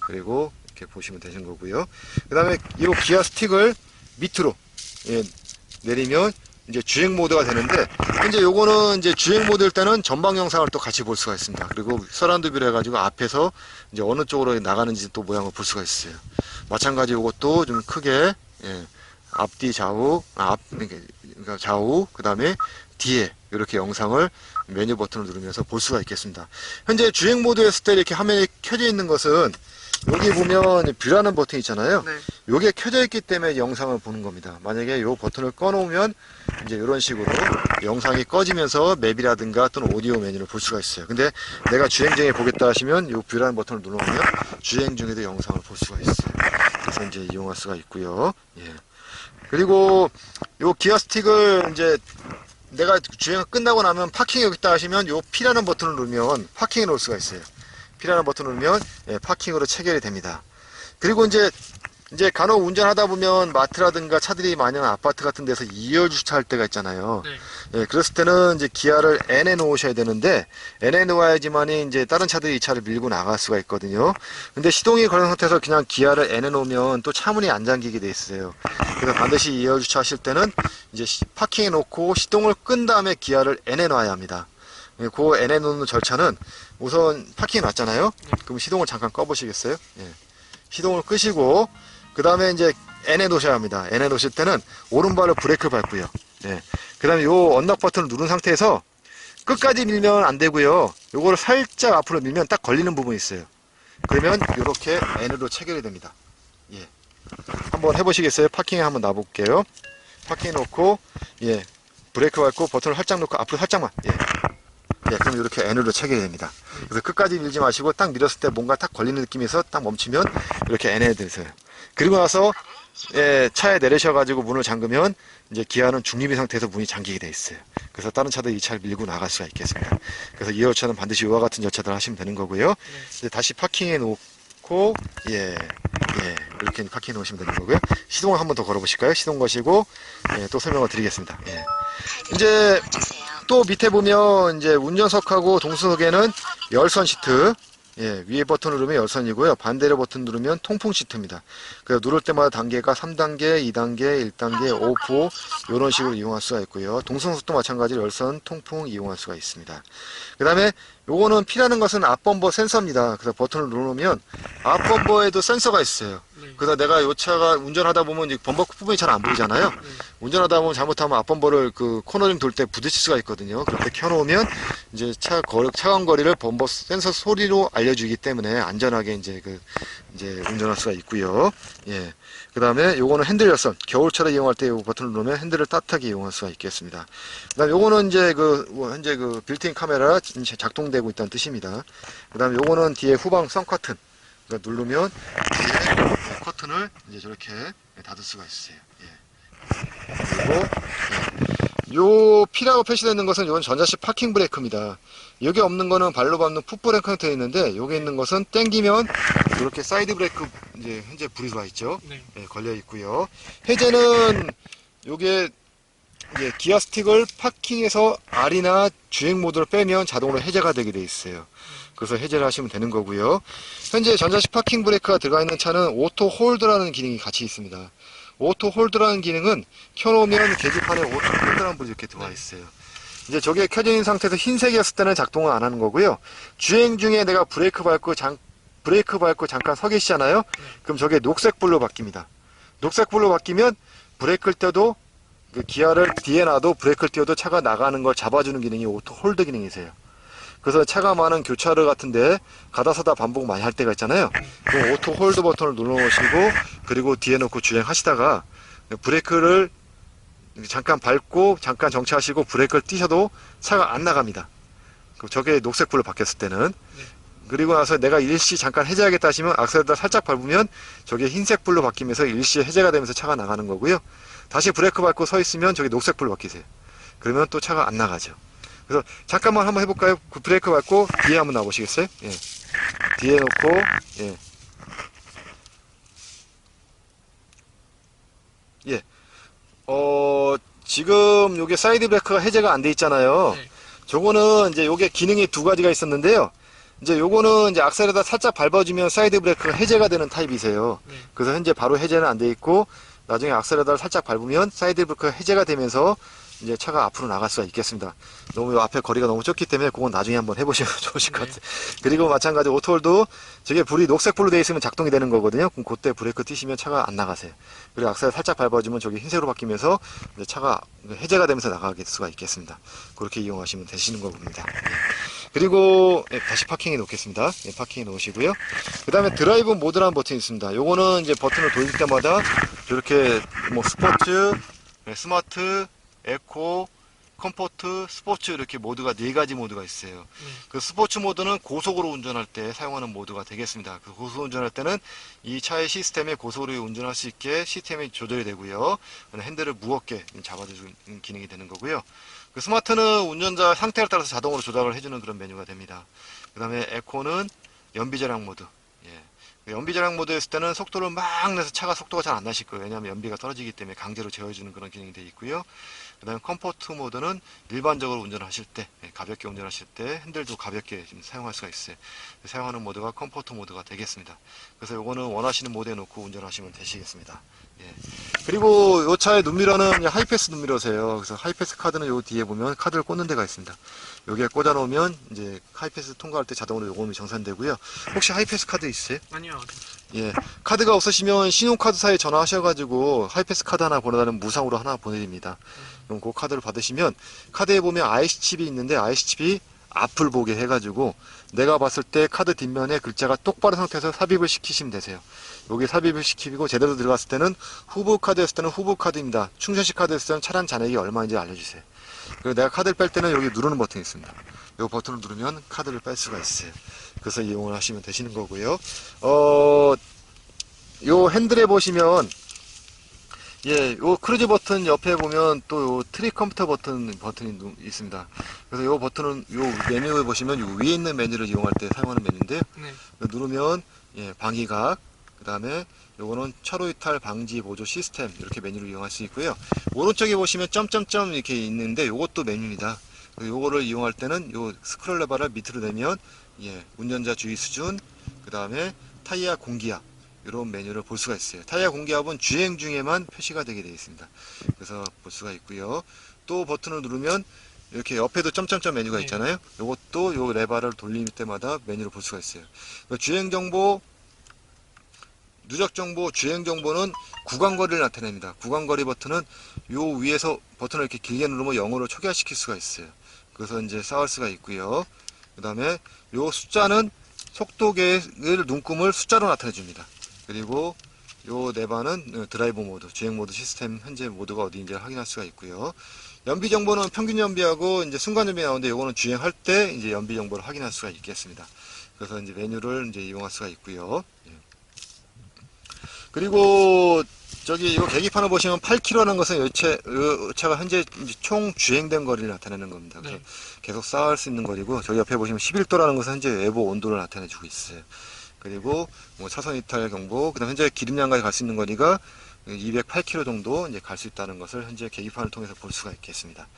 그리고 이렇게 보시면 되는 거고요. 그 다음에 이 기아 스틱을 밑으로 내리면 이제 주행 모드가 되는데, 현재 요거는 이제 주행 모드일 때는 전방 영상을 또 같이 볼 수가 있습니다. 그리고 서라운드 뷰를 해가지고 앞에서 이제 어느 쪽으로 나가는지 또 모양을 볼 수가 있어요. 마찬가지 요것도 좀 크게, 앞뒤 좌우, 그러니까 좌우, 그 다음에 뒤에 이렇게 영상을 메뉴 버튼을 누르면서 볼 수가 있겠습니다. 현재 주행 모드 했을 때 이렇게 화면이 켜져 있는 것은 여기 보면 뷰라는 버튼이 있잖아요. 네. 요게 켜져 있기 때문에 영상을 보는 겁니다. 만약에 요 버튼을 꺼 놓으면 이제 이런 식으로 영상이 꺼지면서 맵이라든가 또는 오디오 메뉴를 볼 수가 있어요. 근데 내가 주행 중에 보겠다 하시면 요 뷰라는 버튼을 눌러보면 주행 중에도 영상을 볼 수가 있어요. 그래서 이제 이용할 수가 있고요. 예. 그리고 요 기아 스틱을 이제 내가 주행 끝나고 나면 파킹 여기 있다 하시면 요 P라는 버튼을 누르면 파킹에 놓을 수가 있어요. P라는 버튼을 누르면 파킹으로 체결이 됩니다. 그리고 이제 간혹 운전하다 보면 마트라든가 차들이 많은 아파트 같은 데서 2열 주차할 때가 있잖아요. 네. 그랬을 때는 이제 기아를 N에 놓으셔야 되는데, N에 놓아야지만이 이제 다른 차들이 이 차를 밀고 나갈 수가 있거든요. 근데 시동이 걸린 상태에서 그냥 기아를 N에 놓으면 또 차문이 안 잠기게 돼 있어요. 그래서 반드시 2열 주차하실 때는 이제 파킹에 놓고 시동을 끈 다음에 기아를 N에 놔야 합니다. 그 N에 놓는 절차는 우선 파킹에 놨잖아요. 그럼 시동을 잠깐 꺼보시겠어요? 시동을 끄시고, 그 다음에 이제 N에 놓으셔야 합니다. N에 놓으실 때는 오른발을 브레이크 밟고요. 그 다음에 요 언락 버튼을 누른 상태에서 끝까지 밀면 안 되고요. 요거를 살짝 앞으로 밀면 딱 걸리는 부분이 있어요. 그러면 이렇게 N으로 체결이 됩니다. 한번 해보시겠어요? 파킹에 한번 놔볼게요. 파킹에 놓고, 브레이크 밟고 버튼을 살짝 놓고 앞으로 살짝만. 그럼 이렇게 N으로 체결이 됩니다. 그래서 끝까지 밀지 마시고 딱 밀었을 때 뭔가 딱 걸리는 느낌에서 딱 멈추면 이렇게 N에 드세요. 그리고 나서 차에 내리셔가지고 문을 잠그면 이제 기아는 중립의 상태에서 문이 잠기게 돼 있어요. 그래서 다른 차들이 이 차를 밀고 나갈 수가 있겠습니다. 그래서 이 절차는 반드시 이와 같은 절차들 하시면 되는 거고요. 이제 다시 파킹해 놓고 이렇게 파킹해 놓으시면 되는 거고요. 시동을 한번 더 걸어보실까요? 시동 거시고 또 설명을 드리겠습니다. 이제 또 밑에 보면 이제 운전석하고 동수석에는 열선 시트, 위에 버튼 누르면 열선이고요. 반대로 버튼 누르면 통풍 시트입니다. 그래서 누를 때마다 단계가 3단계, 2단계, 1단계, 오프 이런 식으로 이용할 수가 있고요. 동수석도 마찬가지로 열선, 통풍 이용할 수가 있습니다. 그 다음에 요거는 P라는 것은 앞범버 센서입니다. 그래서 버튼을 누르면 앞범버에도 센서가 있어요. 그래서 내가 요 차가 운전하다 보면 이 범버 부분이 잘 안 보이잖아요. 운전하다 보면 잘못하면 앞범버를 그 코너링 돌 때 부딪힐 수가 있거든요. 그럴 때 켜놓으면 이제 차간 거리를 범버 센서 소리로 알려주기 때문에 안전하게 이제 운전할 수가 있고요. 그 다음에 요거는 핸들 열선. 겨울철에 이용할 때 요 버튼을 누르면 핸들을 따뜻하게 이용할 수가 있겠습니다. 그 다음에 요거는 이제 현재 빌트인 카메라 작동되고 있다는 뜻입니다. 그 다음에 요거는 뒤에 후방 선 커튼. 그러니까 누르면 뒤에 커튼을 이제 저렇게 닫을 수가 있어요. 그리고 요 P라고 표시되어 있는 것은 이건 전자식 파킹 브레이크입니다. 여기 없는 거는 발로 밟는 풋브레이크가 되어 있는데 여기 있는 것은 땡기면 이렇게 사이드 브레이크 이제 현재 불이 들어와 있죠. 걸려 있고요. 해제는 요게 이제 기아 스틱을 파킹에서 R이나 주행 모드를 빼면 자동으로 해제가 되게 돼 있어요. 그래서 해제를 하시면 되는 거고요. 현재 전자식 파킹 브레이크가 들어가 있는 차는 오토 홀드라는 기능이 같이 있습니다. 오토 홀드라는 기능은 켜놓으면 계기판에 오토 홀드라는 불이 이렇게 들어와 있어요. 이제 저게 켜져 있는 상태에서 흰색이었을 때는 작동을 안 하는 거고요. 주행 중에 내가 브레이크 밟고 잠깐 서 계시잖아요. 그럼 저게 녹색불로 바뀝니다. 녹색불로 바뀌면 브레이크를 떼도 그 기아를 뒤에 놔도 브레이크를 떼어도 차가 나가는 걸 잡아주는 기능이 오토 홀드 기능이세요. 그래서 차가 많은 교차로 같은데 가다 서다 반복 많이 할 때가 있잖아요. 그럼 오토 홀드 버튼을 눌러놓으시고 그리고 뒤에 놓고 주행하시다가 브레이크를 잠깐 밟고 잠깐 정차하시고 브레이크를 띄셔도 차가 안 나갑니다. 저게 녹색불로 바뀌었을 때는. 그리고 나서 내가 일시 잠깐 해제하겠다 하시면 악셀에다 살짝 밟으면 저게 흰색불로 바뀌면서 일시 해제가 되면서 차가 나가는 거고요. 다시 브레이크 밟고 서 있으면 저게 녹색불로 바뀌세요. 그러면 또 차가 안 나가죠. 그래서 잠깐만 한번 해볼까요? 그 브레이크 밟고 뒤에 한번 놔보시겠어요? 예. 뒤에 놓고, 예. 예. 지금 요게 사이드 브레이크가 해제가 안 돼 있잖아요. 네. 저거는 이제 요게 기능이 두 가지가 있었는데요. 이제 요거는 이제 악셀에다 살짝 밟아주면 사이드 브레이크가 해제가 되는 타입이세요. 네. 그래서 현재 바로 해제는 안 돼 있고, 나중에 악셀에다 살짝 밟으면 사이드 브레이크가 해제가 되면서 이제 차가 앞으로 나갈 수가 있겠습니다. 너무 요 앞에 거리가 너무 좁기 때문에 그건 나중에 한번 해보시면 좋으실 것 네. 같아요. 그리고 마찬가지 오토홀도 저게 불이 녹색 불로 되어 있으면 작동이 되는 거거든요. 그럼 그때 브레이크 뛰시면 차가 안 나가세요. 그리고 악셀 살짝 밟아주면 저기 흰색으로 바뀌면서 이제 차가 해제가 되면서 나갈 수가 있겠습니다. 그렇게 이용하시면 되시는 겁니다. 그리고 다시 파킹에 놓겠습니다. 파킹에 놓으시고요. 그 다음에 드라이브 모드라는 버튼이 있습니다. 요거는 이제 버튼을 돌릴 때마다 이렇게 뭐 스포츠, 스마트, 에코, 컴포트, 스포츠 이렇게 모드가 4가지 모드가 있어요. 그 스포츠 모드는 고속으로 운전할 때 사용하는 모드가 되겠습니다. 그 고속 운전할 때는 이 차의 시스템에 고속으로 운전할 수 있게 시스템이 조절이 되고요. 핸들을 무겁게 잡아주는 기능이 되는 거고요. 그 스마트는 운전자 상태에 따라서 자동으로 조작을 해주는 그런 메뉴가 됩니다. 그 다음에 에코는 연비절약 모드. 연비절약 모드 했을 때는 속도를 막 내서 차가 속도가 잘 안 나실 거예요. 왜냐하면 연비가 떨어지기 때문에 강제로 제어해주는 그런 기능이 되어 있고요. 그 다음에 컴포트 모드는 일반적으로 운전하실 때, 가볍게 운전하실 때 핸들도 가볍게 좀 사용할 수가 있어요. 사용하는 모드가 컴포트 모드가 되겠습니다. 그래서 요거는 원하시는 모드에 놓고 운전하시면 되시겠습니다. 그리고 요 차의 눈미러는 하이패스 눈미러세요. 그래서 하이패스 카드는 요 뒤에 보면 카드를 꽂는 데가 있습니다. 여기에 꽂아 놓으면 이제 하이패스 통과할 때 자동으로 요금이 정산되고요. 혹시 하이패스 카드 있으세요? 아니요. 카드가 없으시면 신용카드사에 전화하셔가지고 하이패스 카드 하나 보내달라면 무상으로 하나 보내드립니다. 그럼 그 카드를 받으시면 카드에 보면 IC 칩이 있는데 IC 칩이 앞을 보게 해가지고 내가 봤을 때 카드 뒷면에 글자가 똑바른 상태에서 삽입을 시키시면 되세요. 여기 삽입을 시키고 제대로 들어갔을 때는 후보 카드였을 때는 후보 카드입니다. 충전식 카드였을 때는 차량 잔액이 얼마인지 알려주세요. 그리고 내가 카드를 뺄 때는 여기 누르는 버튼이 있습니다. 이 버튼을 누르면 카드를 뺄 수가 있어요. 그래서 이용을 하시면 되시는 거고요. 요 핸들에 보시면 요 크루즈 버튼 옆에 보면 또 요 트릭 컴퓨터 버튼이 있습니다. 그래서 요 버튼은 요 메뉴에 보시면 요 위에 있는 메뉴를 이용할 때 사용하는 메뉴인데요. 네. 누르면 방위각, 그 다음에 요거는 차로 이탈 방지 보조 시스템 이렇게 메뉴를 이용할 수 있고요. 오른쪽에 보시면 점점점 이렇게 있는데 요것도 메뉴입니다. 요거를 이용할 때는 요 스크롤 레버를 밑으로 내면 운전자 주의 수준, 그 다음에 타이어 공기압 이런 메뉴를 볼 수가 있어요. 타이어 공기압은 주행 중에만 표시가 되게 되어 있습니다. 그래서 볼 수가 있고요. 또 버튼을 누르면 이렇게 옆에도 점점점 메뉴가 있잖아요. 요것도 요 레버를 돌릴 때마다 메뉴를 볼 수가 있어요. 주행 정보, 누적 정보, 주행 정보는 구간거리를 나타냅니다. 구간거리 버튼은 요 위에서 버튼을 이렇게 길게 누르면 영어로 초기화시킬 수가 있어요. 그래서 이제 쌓을 수가 있고요. 그 다음에 요 숫자는 속도계를 눈금을 숫자로 나타내 줍니다. 그리고 요 레버는 드라이브 모드, 주행 모드 시스템 현재 모드가 어디인지 확인할 수가 있고요. 연비 정보는 평균 연비하고 이제 순간 연비 나오는데 요거는 주행할 때 이제 연비 정보를 확인할 수가 있겠습니다. 그래서 이제 메뉴를 이제 이용할 수가 있고요. 그리고 저기 요 계기판을 보시면 8km라는 것은 요 차가 현재 이제 총 주행된 거리를 나타내는 겁니다. 그래서 계속 쌓을 수 있는 거리고, 저기 옆에 보시면 11도라는 것은 현재 외부 온도를 나타내주고 있어요. 그리고 뭐 차선 이탈 경보, 그다음 현재 기름량까지 갈 수 있는 거리가 208km 정도 이제 갈 수 있다는 것을 현재 계기판을 통해서 볼 수가 있겠습니다.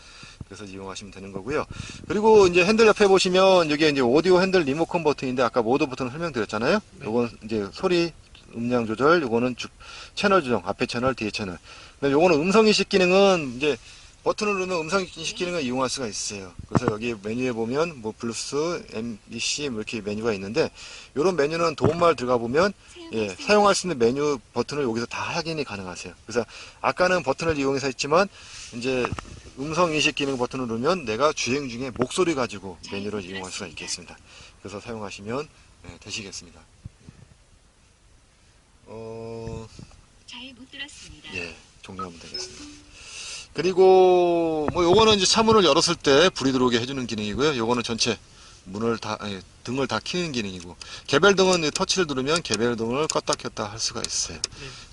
그래서 이용하시면 되는 거고요. 그리고 이제 핸들 옆에 보시면 여기 이제 오디오 핸들 리모컨 버튼인데 아까 모드 버튼 설명드렸잖아요. 요건 이제 소리 음량 조절, 요거는 채널 조정, 앞에 채널, 뒤에 채널. 근데 요거는 음성 인식 기능은 이제 버튼을 누르면 음성 인식 기능을 이용할 수가 있어요. 그래서 여기 메뉴에 보면 뭐 블루스, MBC 뭐 이렇게 메뉴가 있는데, 요런 메뉴는 도움말 들어가 보면 사용할 수 있는 메뉴 버튼을 여기서 다 확인이 가능하세요. 그래서 아까는 버튼을 이용해서 했지만 이제 음성 인식 기능 버튼을 누르면 내가 주행 중에 목소리 가지고 메뉴를 이용할 수가 있겠습니다. 그래서 사용하시면 되시겠습니다. 잘 못 들었습니다. 종료하면 되겠습니다. 그리고 뭐 요거는 이제 차문을 열었을 때 불이 들어오게 해주는 기능이고요. 요거는 전체 문을 등을 다 켜는 기능이고, 개별등은 터치를 누르면 개별등을 껐다 켰다 할 수가 있어요.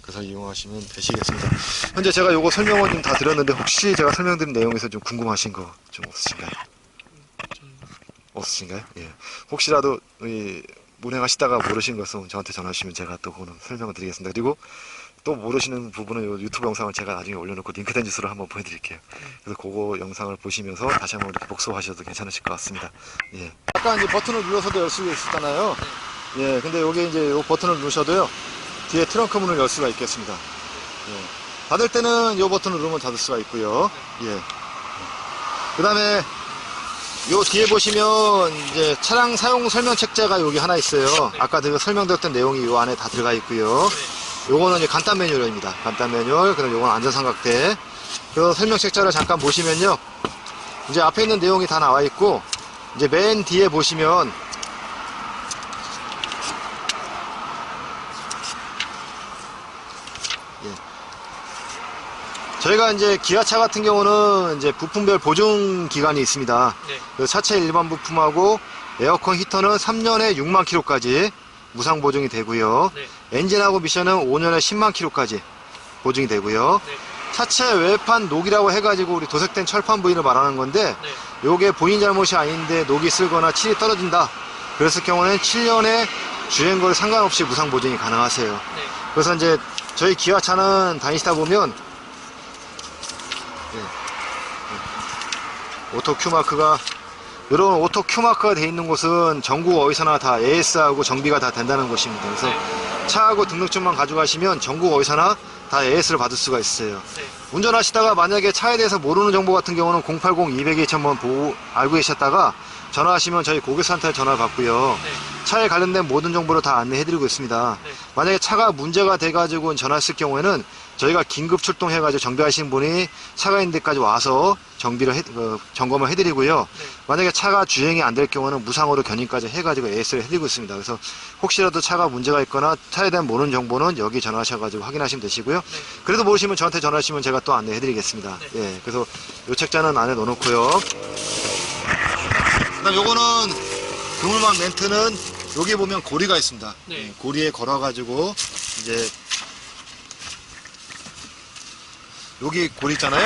그래서 이용하시면 되시겠습니다. 현재 제가 요거 설명을 좀 다 드렸는데 혹시 제가 설명드린 내용에서 좀 궁금하신 거 좀 없으신가요? 없으신가요? 예. 혹시라도 운행하시다가 모르신 것은 저한테 전화주시면 제가 또 그거는 설명을 드리겠습니다. 그리고 또 모르시는 부분은 요 유튜브 영상을 제가 나중에 올려놓고 링크된 주소로 한번 보여드릴게요. 그래서 그거 영상을 보시면서 다시 한번 이렇게 복습하셔도 괜찮으실 것 같습니다. 예. 아까 이제 버튼을 눌러서도 열 수 있었잖아요. 예. 근데 여기 이제 요 버튼을 누르셔도요. 뒤에 트렁크 문을 열 수가 있겠습니다. 예. 닫을 때는 요 버튼을 누르면 닫을 수가 있고요. 예. 그 다음에 요 뒤에 보시면 이제 차량 사용 설명 책자가 여기 하나 있어요. 아까 제가 설명드렸던 내용이 요 안에 다 들어가 있고요. 요거는 이제 간단 매뉴얼입니다. 간단 매뉴얼, 그럼 요건 안전삼각대. 그 설명 책자를 잠깐 보시면요. 이제 앞에 있는 내용이 다 나와 있고, 이제 맨 뒤에 보시면, 저희가 이제 기아차 같은 경우는 이제 부품별 보증 기간이 있습니다. 네. 그 차체 일반 부품하고 에어컨 히터는 3년에 6만 킬로까지 무상 보증이 되고요. 네. 엔진하고 미션은 5년에 10만 킬로까지 보증이 되고요. 네. 차체 외판 녹이라고 해가지고 우리 도색된 철판 부위를 말하는 건데 네. 요게 본인 잘못이 아닌데 녹이 쓸거나 칠이 떨어진다. 그랬을 경우는 7년에 주행거리 상관없이 무상 보증이 가능하세요. 네. 그래서 이제 저희 기아차는 다니시다 보면 오토 큐마크가 이런 오토 큐마크가 돼 있는 곳은 전국 어디서나 다 AS하고 정비가 다 된다는 곳입니다. 그래서 차하고 등록증만 가져가시면 전국 어디서나 다 AS를 받을 수가 있어요. 네. 운전하시다가 만약에 차에 대해서 모르는 정보 같은 경우는 080-200-2000번 알고 계셨다가 전화하시면 저희 고객센터에 전화를 받고요. 네. 차에 관련된 모든 정보를 다 안내해드리고 있습니다. 네. 만약에 차가 문제가 돼가지고 전화했을 경우에는 저희가 긴급 출동해가지고 정비하신 분이 차가 있는 데까지 와서 점검을 해드리고요. 네. 만약에 차가 주행이 안 될 경우는 무상으로 견인까지 해가지고 AS를 해드리고 있습니다. 그래서 혹시라도 차가 문제가 있거나 차에 대한 모르는 정보는 여기 전화하셔가지고 확인하시면 되시고요. 네. 그래도 모르시면 저한테 전화하시면 제가 또 안내해드리겠습니다. 네. 예, 그래서 요 책자는 안에 넣어놓고요. 그다음 요거는 그물망 멘트는 여기 보면 고리가 있습니다. 네. 예, 고리에 걸어가지고 이제 여기 고리 있잖아요.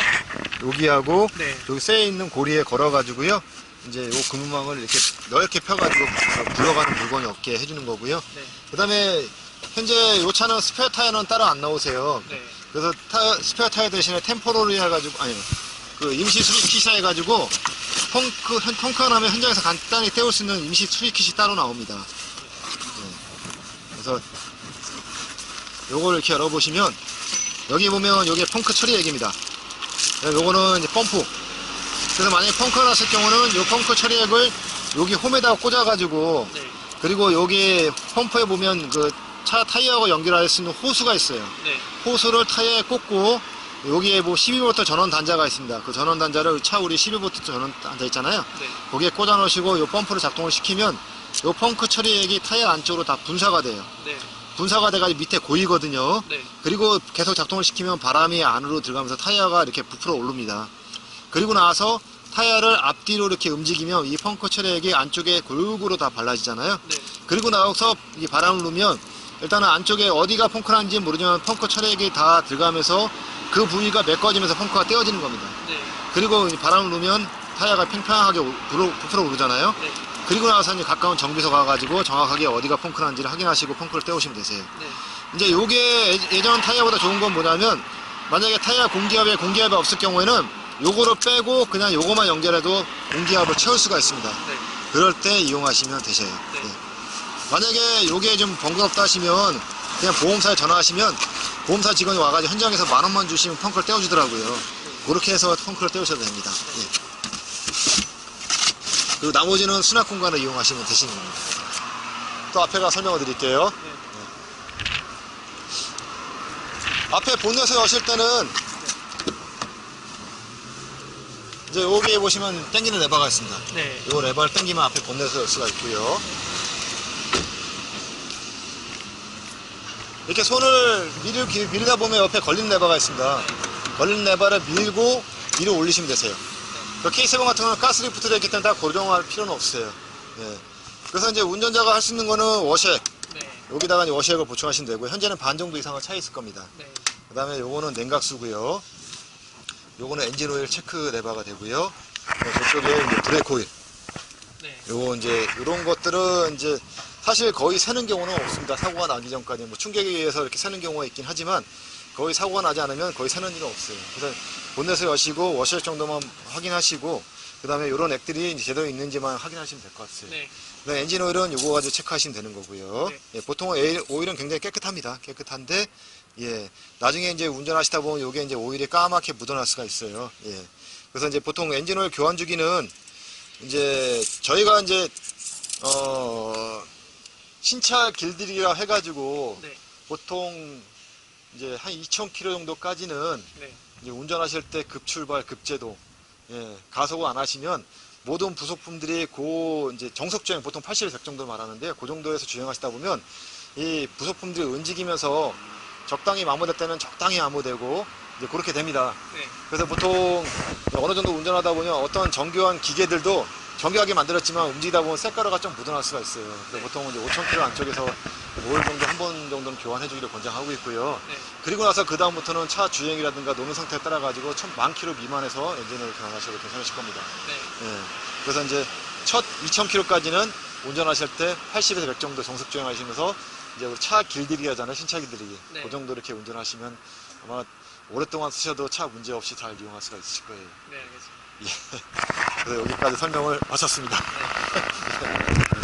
여기하고 네. 여기 쇠에 있는 고리에 걸어가지고요. 이제 요 그물망을 이렇게 넓게 펴가지고 굴러가는 물건이 없게 해주는 거고요. 네. 그 다음에 현재 요 차는 스페어 타이어는 따로 안 나오세요. 네. 그래서 스페어 타이어 대신에 템포러리 해가지고 아니 그 임시 수리킷이 해가지고 펑크가 나면 현장에서 간단히 떼울 수 있는 임시 수리킷이 따로 나옵니다. 네. 그래서 요걸 이렇게 열어보시면 여기 보면 요게 펑크 처리 액입니다. 요거는 이제 펌프. 그래서 만약에 펑크가 났을 경우는 요 펑크 처리 액을 여기 홈에다가 꽂아가지고 네. 그리고 여기 펌프에 보면 그 차 타이어하고 연결할 수 있는 호수가 있어요. 네. 호수를 타이어에 꽂고 여기에 뭐 12V 전원 단자가 있습니다. 그 전원 단자를 차 우리 12V 전원 단자 있잖아요. 네. 거기에 꽂아 놓으시고 요 펌프를 작동을 시키면 요 펑크 처리액이 타이어 안쪽으로 다 분사가 돼요. 네. 분사가 돼가지고 밑에 고이거든요. 네. 그리고 계속 작동을 시키면 바람이 안으로 들어가면서 타이어가 이렇게 부풀어 오릅니다. 그리고 나서 타이어를 앞뒤로 이렇게 움직이면 이 펑크 처리액이 안쪽에 골고루 다 발라지잖아요. 네. 그리고 나서 이 바람을 누면 일단은 안쪽에 어디가 펑크 난지 모르지만 펑크 처리액이 다 들어가면서 그 부위가 메꿔지면서 펑크가 떼어지는 겁니다. 네. 그리고 이 바람을 누면 타이어가 팽팽하게 부풀어 오르잖아요. 네. 그리고 나서 이제 가까운 정비소 가가지고 정확하게 어디가 펑크 난지를 확인하시고 펑크를 떼오시면 되세요. 네. 이제 요게 예전 타이어보다 좋은 건 뭐냐면 만약에 타이어 공기압이 없을 경우에는 요거를 빼고 그냥 요거만 연결해도 공기압을 채울 수가 있습니다. 네. 그럴 때 이용하시면 되셔요. 네. 네. 만약에 요게 좀 번거롭다 하시면 그냥 보험사에 전화하시면 보험사 직원이 와가지고 현장에서 10,000원만 주시면 펑크를 떼어주더라고요. 그렇게 해서 펑크를 떼우셔도 됩니다. 예. 그리고 나머지는 수납 공간을 이용하시면 되시는 겁니다. 또 앞에가 설명을 드릴게요. 네. 앞에 본넷을 여실 때는 이제 여기 보시면 당기는 레버가 있습니다. 네. 이 레버를 당기면 앞에 본넷을 열 수가 있고요. 이렇게 손을 밀다 보면 옆에 걸린 레버가 있습니다. 걸린 레버를 밀고 위로 올리시면 되세요. K7 같은 경우는 가스리프트되어 있기 때문에 다 고정할 필요는 없어요. 예. 그래서 이제 운전자가 할 수 있는 거는 워시액. 네. 여기다가 이제 워시액을 보충하시면 되고, 현재는 반 정도 이상은 차 있을 겁니다. 네. 그 다음에 요거는 냉각수고요. 요거는 엔진 오일 체크 레버가 되고요. 저쪽에 이제 브레이크 오일. 네. 요거 이제 이런 것들은 이제 사실 거의 새는 경우는 없습니다. 사고가 나기 전까지 뭐 충격에 의해서 이렇게 새는 경우가 있긴 하지만 거의 사고가 나지 않으면 거의 새는 일은 없어요. 그래서 본넷을 여시고 워셔액 정도만 확인하시고 그 다음에 이런 액들이 이제 제대로 있는지만 확인하시면 될 것 같아요. 네. 그다음에 엔진 오일은 요거 가지고 체크하시면 되는 거고요. 네. 예, 보통 오일은 굉장히 깨끗합니다. 깨끗한데 예, 나중에 이제 운전하시다 보면 요게 이제 오일이 까맣게 묻어날 수가 있어요. 예. 그래서 이제 보통 엔진 오일 교환 주기는 이제 저희가 이제 신차 길들이라 해가지고 네. 보통 이제 한 2,000km 정도까지는 네. 이제 운전하실 때 급출발, 급제동, 예, 가속을 안 하시면 모든 부속품들이 이제 정속 주행 보통 80에서 100 정도 말하는데 그 정도에서 주행하시다 보면 이 부속품들이 움직이면서 적당히 마모될 때는 적당히 마모되고 이제 그렇게 됩니다. 네. 그래서 보통 어느 정도 운전하다 보면 어떤 정교한 기계들도 정교하게 만들었지만 움직이다 보면 색가루가 좀 묻어날 수가 있어요. 그래서 보통 이제 5,000km 안쪽에서 5일 정도 한 번 정도는 교환해 주기를 권장하고 있고요. 네. 그리고 나서 그 다음부터는 차 주행이라든가 노면 상태에 따라 가지고 10,000km 미만에서 엔진을 교환하셔도 괜찮으실 겁니다. 네. 예. 그래서 이제 첫 2,000km까지는 운전하실 때 80에서 100 정도 정속 주행하시면서 이제 우리 차 길들이기 하잖아요. 신차 길들이기. 네. 그 정도 이렇게 운전하시면 아마 오랫동안 쓰셔도 차 문제 없이 잘 이용할 수가 있으실 거예요. 네, 알겠습니다. 그래서 여기까지 설명을 마쳤습니다. 네.